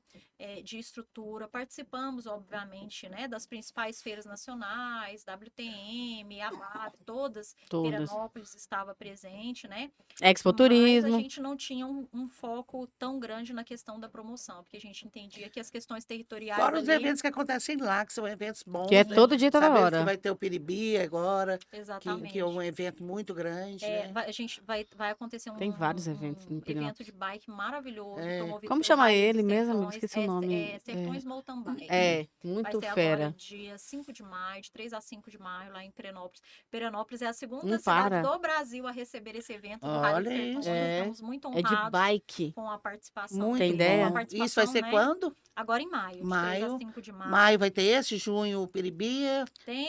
de estrutura. Participamos, obviamente, né, das principais feiras nacionais, WTM, ABAP, todas. Pirenópolis estava presente, né? Expo Mas Turismo. a gente não tinha um foco tão grande na questão da promoção, porque a gente entendia que as questões territoriais Fora os ali... eventos que acontecem lá, que são eventos bons. Que é né? todo dia, toda Sabemos hora. que vai ter o Piribi agora, Exatamente. que é um evento muito grande. Né? A gente vai acontecer Tem vários eventos em evento Pirenópolis. de bike maravilhoso, promovido Como por chama Raia ele dos mesmo, amigo? Sertões. Esqueci o nome. Sertões Mountain Bike. É, Vai muito ser fera. agora dia 5 de maio, de 3 a 5 de maio, lá em Pirenópolis. Pirenópolis é a segunda Não cidade para. do Brasil a receber esse evento do Olha Rally dos Sertões. isso. Estamos muito É de honrados bike. com a participação. Muito Tem bom. ideia? Com a participação, Isso vai ser né? quando? Agora em maio, de 3 a 5 de maio. Maio vai ter esse, junho o Piribi.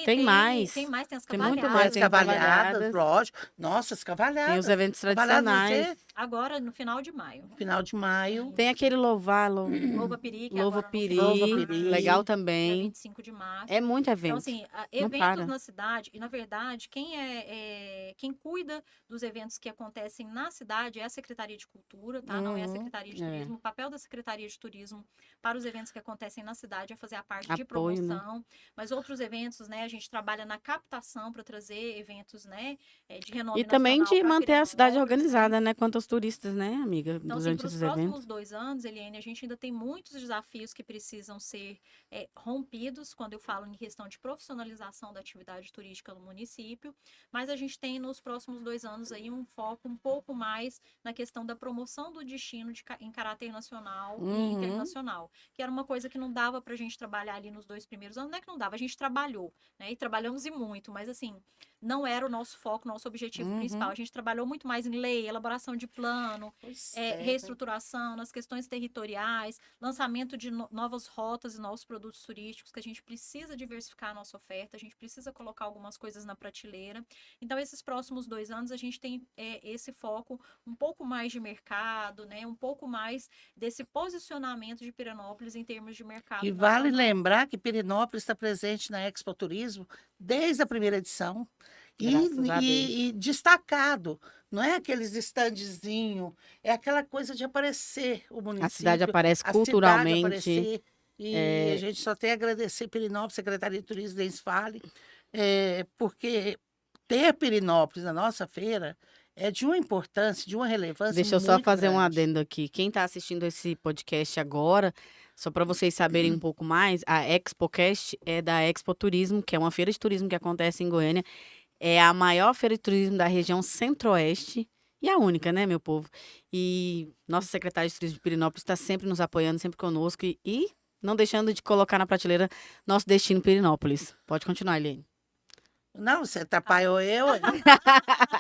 Tem mais. Tem mais, tem as Tem cavalhadas. muito mais, As tem cavalhadas, cavalhadas. lógico. Nossa, as cavalhadas. Tem os eventos Cavalhadas vai tradicionais. ser Agora, no final de maio. final de maio. Tem aquele louvar, Louva Piri, que Louva agora no Piri, final de Louva março, Piri. legal dia também. 25 de março. É muito evento. Então, assim, Não para. eventos na cidade, e na verdade, quem cuida dos eventos que acontecem na cidade é a Secretaria de Cultura, tá? Não é a Secretaria de Turismo. O papel da Secretaria de Turismo para os eventos que acontecem na cidade é fazer a parte de Apoio, né? promoção. Mas outros eventos, né, a gente trabalha na captação para trazer eventos, né, de renome E também nacional de pra manter a cidade Pirenópolis, né? organizada, né? Quanto aos turistas, né, amiga? Então, assim, Durante para os esses eventos. próximos 2 anos, Eliane, a gente ainda tem muitos desafios que precisam ser rompidos, quando eu falo em questão de profissionalização da atividade turística no município, mas a gente tem nos próximos 2 anos aí um foco um pouco mais na questão da promoção do destino em caráter nacional e internacional, que era uma coisa que não dava para a gente trabalhar ali nos 2 primeiros anos, não é que não dava, a gente trabalhou, né, e trabalhamos e muito, mas assim, não era o nosso foco, nosso objetivo principal, a gente trabalhou muito mais em lei, elaboração de plano, reestruturação nas questões territoriais, lançamento de novas rotas e novos produtos turísticos, que a gente precisa diversificar a nossa oferta, a gente precisa colocar algumas coisas na prateleira. Então, esses próximos 2 anos, a gente tem esse foco um pouco mais de mercado, né? Um pouco mais desse posicionamento de Pirenópolis em termos de mercado. E vale lembrar que Pirenópolis está presente na Expo Turismo desde a primeira edição. E destacado, não é aqueles standzinho, é aquela coisa de aparecer o município. A cidade aparece culturalmente. Aparecer, e a gente só tem a agradecer Pirenópolis, Secretaria de Turismo, Denis Fale, porque ter Pirenópolis na nossa feira é de uma importância, de uma relevância. Deixa eu só fazer um adendo aqui. Quem está assistindo esse podcast agora, só para vocês saberem um pouco mais, a ExpoCast é da Expo Turismo, que é uma feira de turismo que acontece em Goiânia. É a maior feira de turismo da região centro-oeste e a única, né, meu povo? E nossa secretária de turismo de Pirenópolis está sempre nos apoiando, sempre conosco e não deixando de colocar na prateleira nosso destino Pirenópolis. Pode continuar, Eliane. Não, você atrapalhou eu.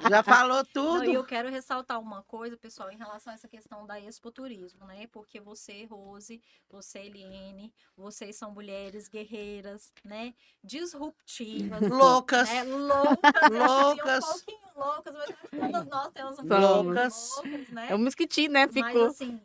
Já falou tudo. Não, e eu quero ressaltar uma coisa, pessoal, em relação a essa questão da Expo Turismo, né? Porque você, Rose, você, Eliane, vocês são mulheres guerreiras, né? Disruptivas. Loucas. Né? Loucas. Loucas. Um pouquinho loucas, mas acho que todas nós temos um Loucas. loucas, né? É um mosquitinho, né? Ficou. Mas, assim,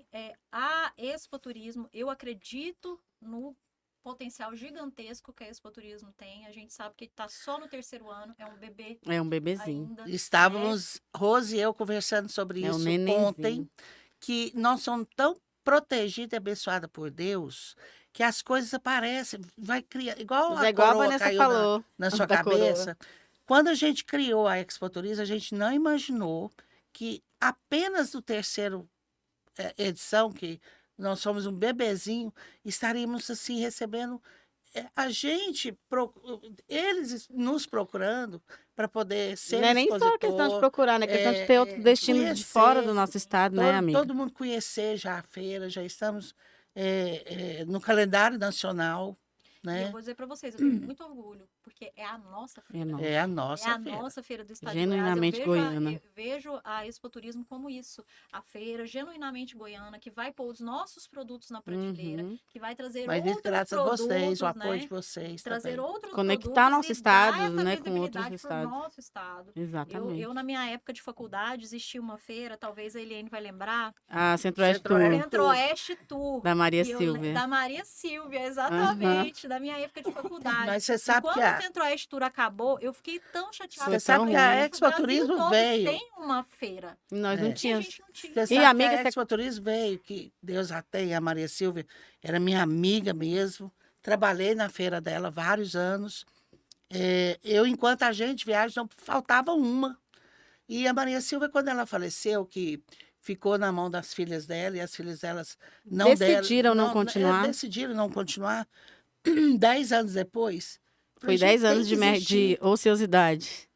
a Expo Turismo, eu acredito no potencial gigantesco que a Expo Turismo tem. A gente sabe que está só no 3º ano, é um bebê. É um bebezinho. Ainda, Estávamos, Rose e eu, conversando sobre isso ontem, que nós somos tão protegidas e abençoadas por Deus que as coisas aparecem, vai criar, igual a coroa caiu falou, na sua cabeça. Quando a gente criou a Expo Turismo, a gente não imaginou que apenas no 3º edição, que nós somos um bebezinho, estaríamos assim recebendo eles nos procurando para poder ser não é nem só questão de procurar, né? É questão de ter outro destino conhecer, de fora do nosso estado, né, amiga? Todo mundo conhecer já a feira, já estamos no calendário nacional. Né? E eu vou dizer para vocês, eu tenho muito orgulho, porque é a nossa feira. É a nossa feira do estado genuinamente de Goiás. goiana. Eu vejo a Expo Turismo como isso. A feira genuinamente goiana, que vai pôr os nossos produtos na prateleira, que vai trazer outros produtos. Mas graças a vocês, o apoio de vocês trazer também. Outros conectar nosso estado, né, com outros estados. Nosso estado. Exatamente. Eu, na minha época de faculdade, existia uma feira, talvez a Eliane vai lembrar. A Centro-Oeste Tour. Centro-Oeste Tour. Da Maria Silvia. Da Maria Silvia, exatamente. Da minha época de faculdade. Mas você sabe quando o Centro-Oeste Tour acabou, eu fiquei tão chateada. Você sabe que a Expo Turismo veio. Tem uma feira. Nós não tínhamos. Você sabe que a Expo Turismo veio, que Deus já tem, a Maria Silvia era minha amiga mesmo. Trabalhei na feira dela vários anos. Eu, enquanto agente de viagem, não faltava uma. E a Maria Silvia, quando ela faleceu, que ficou na mão das filhas dela, e as filhas delas não decidiram não continuar. Decidiram não continuar. 10 anos depois. Foi 10 anos de ociosidade.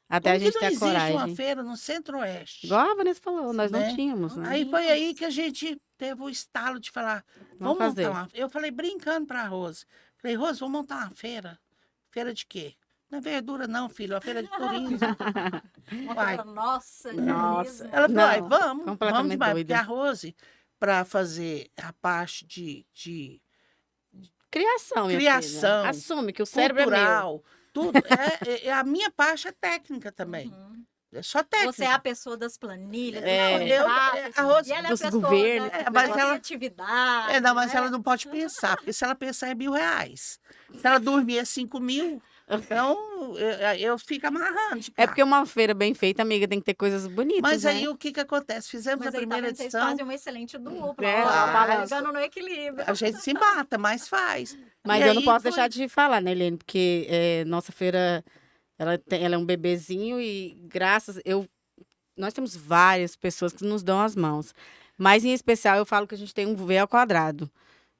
Até a gente ter a coragem. Não existe uma feira no Centro-Oeste. Igual a Vanessa falou, nós não tínhamos. Né? Aí foi aí que a gente teve o estalo de falar, vamos montar uma... Eu falei brincando para a Rose. Falei, Rose, vamos montar uma feira. Feira de quê? Não é verdura não, filho, é uma feira de turismo. Nossa. Ela falou, vamos demais. Porque a Rose, para fazer a parte de criação, assume que o cérebro cultural, é meu. Tudo. A minha parte é técnica também. É só técnica. Você é a pessoa das planilhas, a Rose, ela é a dos pessoa governos, da criatividade. Mas ela não pode pensar, porque se ela pensar é R$1.000. Se ela dormir é 5.000, então eu fico amarrando. É porque uma feira bem feita, amiga, tem que ter coisas bonitas. Mas aí né? o que acontece? Fizemos a primeira edição. Vocês fazem uma excelente dupla, jogando no equilíbrio. A gente se mata, mas faz. Mas eu não posso deixar de falar, né, Helene? Porque nossa feira, ela é um bebezinho e nós temos várias pessoas que nos dão as mãos. Mas, em especial, eu falo que a gente tem um V ao quadrado,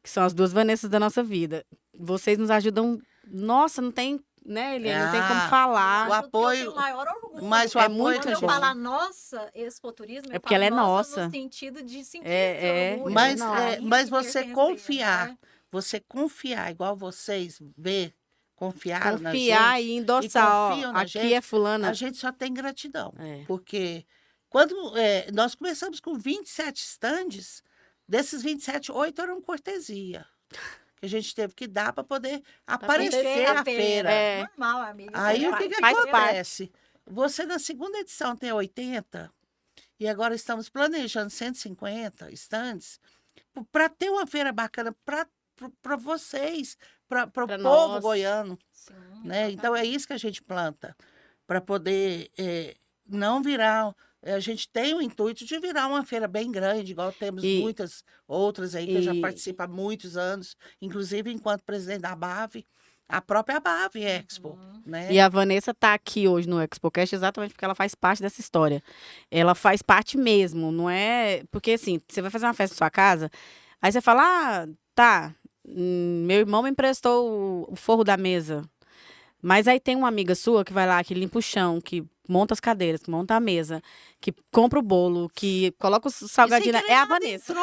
que são as 2 Vanessas da nossa vida. Vocês nos ajudam... Nossa, não tem... Né, Eliane? Não tem como falar. O apoio... Mas o apoio muito quando eu falar nossa, Expo Turismo, é porque ela é nossa. No sentido de sentir orgulho. Mas você confiar, né? Você confiar, igual vocês confiaram na gente. Confiar e endossar, aqui gente, é fulana. A gente só tem gratidão, porque Quando nós começamos com 27 estandes, desses 27, 8 eram cortesia. Que a gente teve que dar para poder aparecer a feira. É. Normal, amiga. Aí o que Faz acontece? Você na segunda edição tem 80, e agora estamos planejando 150 estandes, para ter uma feira bacana para vocês, para o Pra povo nós. goiano. Sim, Né? Então é isso que a gente planta, para poder não virar. A gente tem o intuito de virar uma feira bem grande, igual temos E- muitas outras aí, que eu já e- participo há muitos anos, inclusive enquanto presidente da BAV, a própria BAV Expo. Né? E a Vanessa tá aqui hoje no ExpoCast exatamente porque ela faz parte dessa história. Ela faz parte mesmo, não é... Porque, assim, você vai fazer uma festa na sua casa, aí você fala, ah, tá, meu irmão me emprestou o forro da mesa. Mas aí tem uma amiga sua que vai lá, que limpa o chão, que monta as cadeiras, que monta a mesa, que compra o bolo, que coloca o salgadinho. É a Vanessa.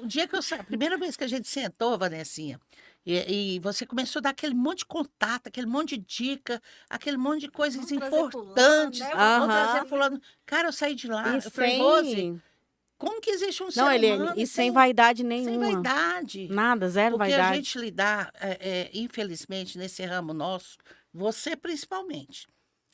O dia que a primeira vez que a gente sentou, Vanessinha, e você começou a dar aquele monte de contato, aquele monte de dica, aquele monte de coisas Vamos trazer importantes. fulano, né? Vamos Aham. trazer fulano. Cara, eu saí de lá, E eu falei, Rose, sem... como que existe um ser Não, Eliane, humano e sem vaidade nenhuma. sem vaidade? Nada, zero Porque vaidade. a gente lidar, infelizmente, nesse ramo nosso, você principalmente,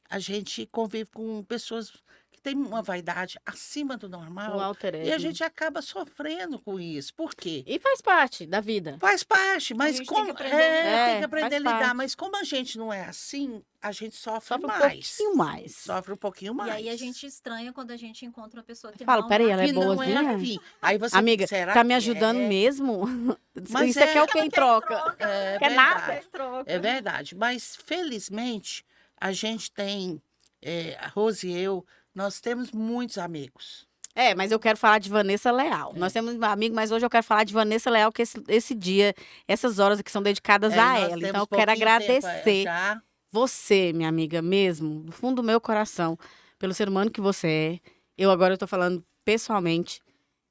a gente convive com pessoas que têm uma vaidade acima do O normal alter e a ego. gente acaba sofrendo com isso. Por quê? E faz parte da vida. Faz parte, mas gente tem como que aprender a lidar. tem que aprender a faz lidar, parte. mas como a gente não é assim, a gente sofre Sofre um mais. pouquinho mais. Sofre um pouquinho mais. E aí a gente estranha quando a gente encontra uma pessoa que Fala, não peraí, ela é que não é boazinha? assim. Aí você Amiga, será tá me que ajudando é? mesmo? Mas Isso aqui é o que em troca. É Quer verdade. nada? É verdade, mas felizmente a gente tem, a Rose e eu, nós temos muitos amigos. É, mas eu quero falar de Vanessa Leal. Nós temos um amigo, mas hoje eu quero falar de Vanessa Leal, que esse dia, essas horas aqui são dedicadas a Nós ela. temos Então eu quero pouquinho tempo, agradecer já. você, minha amiga, mesmo, do fundo do meu coração, pelo ser humano que você é. Eu tô falando pessoalmente,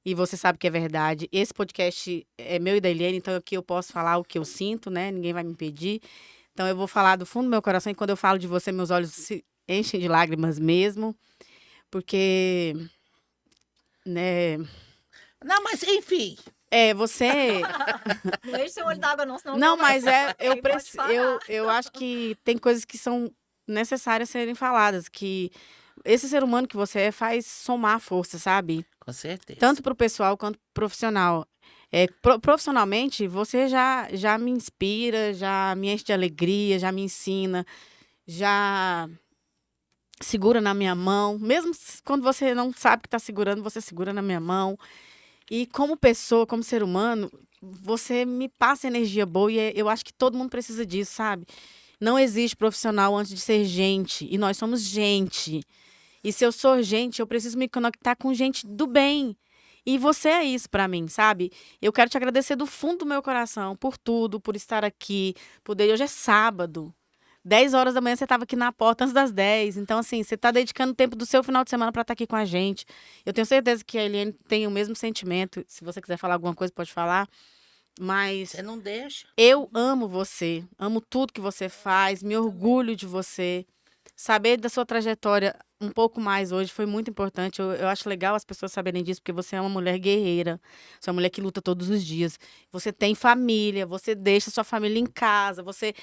e você sabe que é verdade. Esse podcast é meu e da Eliane, então aqui eu posso falar o que eu sinto, né? Ninguém vai me impedir. Então eu vou falar do fundo do meu coração, e quando eu falo de você, meus olhos se enchem de lágrimas mesmo, porque, né, Não, mas enfim, você... Não enche seu olho d'água, não, senão Não, mas Ninguém pode parar. eu acho que tem coisas que são necessárias serem faladas, que esse ser humano que você é faz somar força, sabe? com certeza. Tanto pro pessoal quanto pro profissional. Profissionalmente, você já me inspira, já me enche de alegria, já me ensina, já segura na minha mão. Mesmo quando você não sabe que está segurando, você segura na minha mão. E como pessoa, como ser humano, você me passa energia boa e eu acho que todo mundo precisa disso, sabe? Não existe profissional antes de ser gente. E nós somos gente. E se eu sou gente, eu preciso me conectar com gente do bem. E você é isso pra mim, sabe? Eu quero te agradecer do fundo do meu coração por tudo, por estar aqui. Hoje é sábado. 10 horas da manhã você estava aqui na porta antes das 10. Então, assim, você está dedicando tempo do seu final de semana para estar aqui com a gente. Eu tenho certeza que a Eliane tem o mesmo sentimento. Se você quiser falar alguma coisa, pode falar. Mas Você não deixa. eu amo você, amo tudo que você faz, me orgulho de você. Saber da sua trajetória um pouco mais hoje foi muito importante. Eu acho legal as pessoas saberem disso, porque você é uma mulher guerreira. Você é uma mulher que luta todos os dias. Você tem família, você deixa sua família em casa, você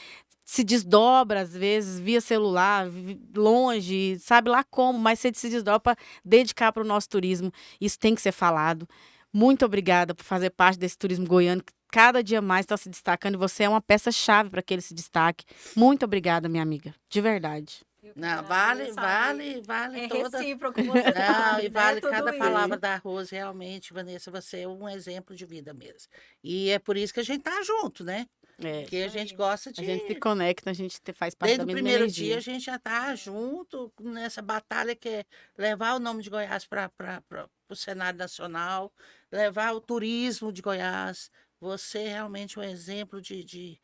se desdobra, às vezes, via celular, longe, sabe lá como, mas você se desdobra para dedicar para o nosso turismo. Isso tem que ser falado. Muito obrigada por fazer parte desse turismo goiano, que cada dia mais está se destacando, e você é uma peça-chave para que ele se destaque. Muito obrigada, minha amiga, de verdade. Eu que Não, agradeço, vale É toda. recíproco você Não, sabe, e né? vale Tudo cada isso. palavra da Rose, realmente, Vanessa, você é um exemplo de vida mesmo. E é por isso que a gente tá junto, né? É, Porque a Isso gente aí. gosta a de. gente se conecta, a gente faz parte Desde da o mesma primeiro energia. dia a gente já tá junto nessa batalha que é levar o nome de Goiás para o cenário nacional, levar o turismo de Goiás. Você é realmente um exemplo de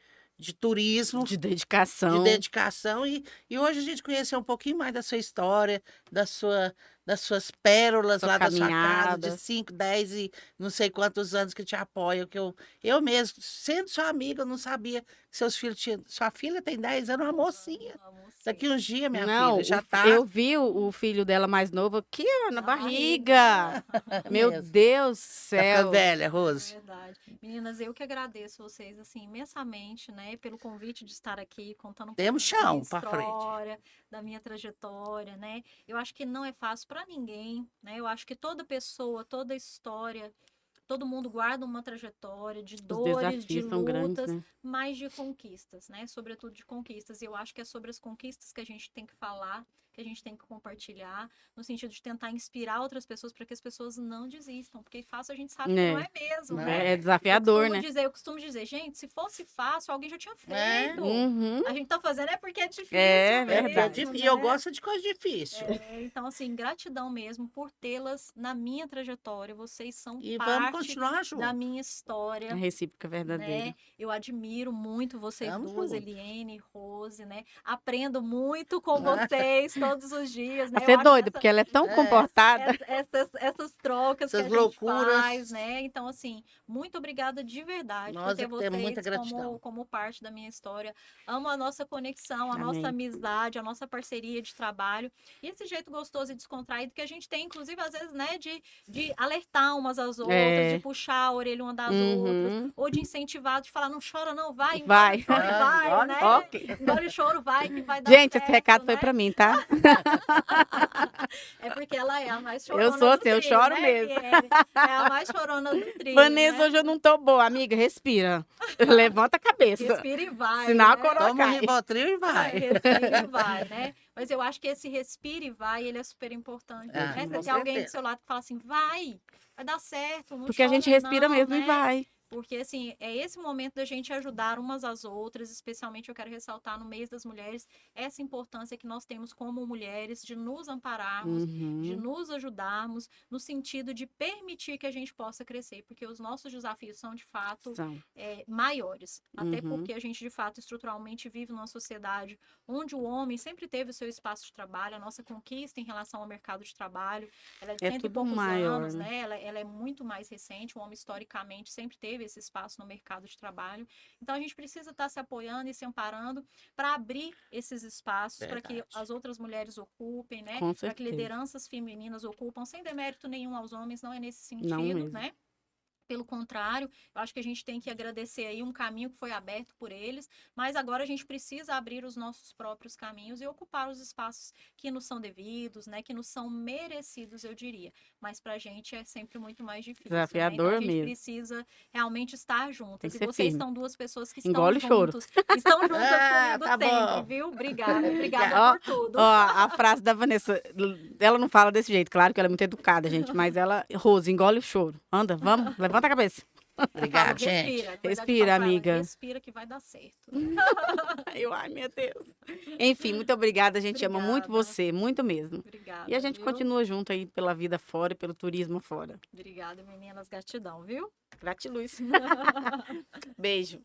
turismo, De de dedicação. dedicação. E hoje a gente conheceu um pouquinho mais da sua história, da sua das suas pérolas Sua lá da sua casa, caminhada. de 5, 10 e não sei quantos anos que te apoiam, que eu mesmo, sendo sua amiga, eu não sabia que seus filhos tinham. Sua filha tem 10 anos, uma mocinha. Uma mocinha. Daqui uns dias, minha Não, filha, já tá. eu vi o filho dela mais novo aqui, ó, na Na barriga. Meu mesmo. Deus do Tá ficando céu. velha, É Rose. verdade. Meninas, eu que agradeço vocês, assim, imensamente, né, pelo convite de estar aqui contando um Temos pouquinho da chão minha pra frente. história, da minha trajetória, né? Eu acho que não é fácil para ninguém, né? Eu acho que toda pessoa, toda história, todo mundo guarda uma trajetória de Os dores, de desafios são grandes, lutas, né? mas de conquistas, né? Sobretudo de conquistas. E eu acho que é sobre as conquistas que a gente tem que falar, que a gente tem que compartilhar, no sentido de tentar inspirar outras pessoas para que as pessoas não desistam, porque fácil a gente sabe que não é mesmo, Não né? É desafiador, Eu costumo dizer, gente, se fosse fácil, alguém já tinha É. feito. Uhum. A gente tá fazendo é porque é difícil É mesmo, verdade. E eu né? gosto de coisa difícil. Então, assim, gratidão mesmo por tê-las na minha trajetória. Vocês são E vamos parte continuar da juntos. minha A história, recíproca verdadeira. né? Eu admiro muito vocês Tamo duas, junto. Eliene, Rose, né? Aprendo muito com vocês todos os dias, né? Você é doido, porque ela é tão É. comportada. Essas trocas que Essas a gente loucuras. faz, né? Então, assim, muito obrigada de verdade por Nós ter é que temos muita vocês gratidão. como parte da minha história. Amo a nossa conexão, a nossa Amém. amizade, a nossa parceria de trabalho e esse jeito gostoso e descontraído que a gente tem, inclusive, às vezes, né, de alertar umas às outras, É. de puxar a orelha uma das outras, Uhum. ou de incentivar, de falar, não chora não, vai, Vai. engole o choro e vai, Engole. né? Ok. Engole o choro, vai, que vai dar Gente, certo, esse recado foi né? pra mim, tá? É porque ela é a mais chorona Eu sou do assim, eu trio, choro né, mesmo. Eliene? É a mais chorona do trio, Vanessa, né? hoje eu não tô boa. Amiga, respira. Levanta a cabeça. Respira e vai, Senão a né? coroa Toma um cai. Rivotril e vai. Respira e vai, né? Mas eu acho que esse respira e vai, ele é super importante, Ah, né? com Você tem alguém do certeza. seu lado que fala assim, vai dar certo, não Porque a chora gente respira não, mesmo e né? vai. Porque, assim, é esse momento da gente ajudar umas às outras, especialmente eu quero ressaltar no mês das mulheres, essa importância que nós temos como mulheres de nos ampararmos, de Uhum. nos ajudarmos, no sentido de permitir que a gente possa crescer, porque os nossos desafios são, de fato, São. maiores. Até Uhum. porque a gente, de fato, estruturalmente vive numa sociedade onde o homem sempre teve o seu espaço de trabalho, a nossa conquista em relação ao mercado de trabalho, ela é de É cento e tudo poucos maior, anos, né? né? Ela é muito mais recente, o homem historicamente sempre teve esse espaço no mercado de trabalho. Então a gente precisa estar se apoiando e se amparando para abrir esses espaços para que Verdade. as outras mulheres ocupem, né? Com Para que certeza. lideranças femininas ocupam, sem demérito nenhum aos homens, não é nesse Não sentido, mesmo. né? Pelo contrário, eu acho que a gente tem que agradecer aí um caminho que foi aberto por eles, mas agora a gente precisa abrir os nossos próprios caminhos e ocupar os espaços que nos são devidos, né? Que nos são merecidos, eu diria. Mas pra gente é sempre muito mais difícil, né? Então Desafiador a gente mesmo. precisa realmente estar Tem juntas. que E ser vocês firme. são duas pessoas que estão Engole o choro. juntos, estão juntas Ah, comigo tá sempre, bom. viu? Obrigada, obrigada Ó, por tudo. ó, a frase da Vanessa, ela não fala desse jeito, claro que ela é muito educada, gente, mas ela, Rose, engole o choro. Anda, vamos, levanta a cabeça. Obrigado, Falo, gente. respira. Na verdade, eu Respira, falo pra ela, amiga. respira que vai dar certo. Ai, meu Deus. Enfim, muito obrigada, a gente ama muito Obrigada. você, muito mesmo. Obrigada. E a gente viu? continua junto aí pela vida fora e pelo turismo fora. Obrigada, meninas. Gratidão, viu? Gratiluz. Beijo.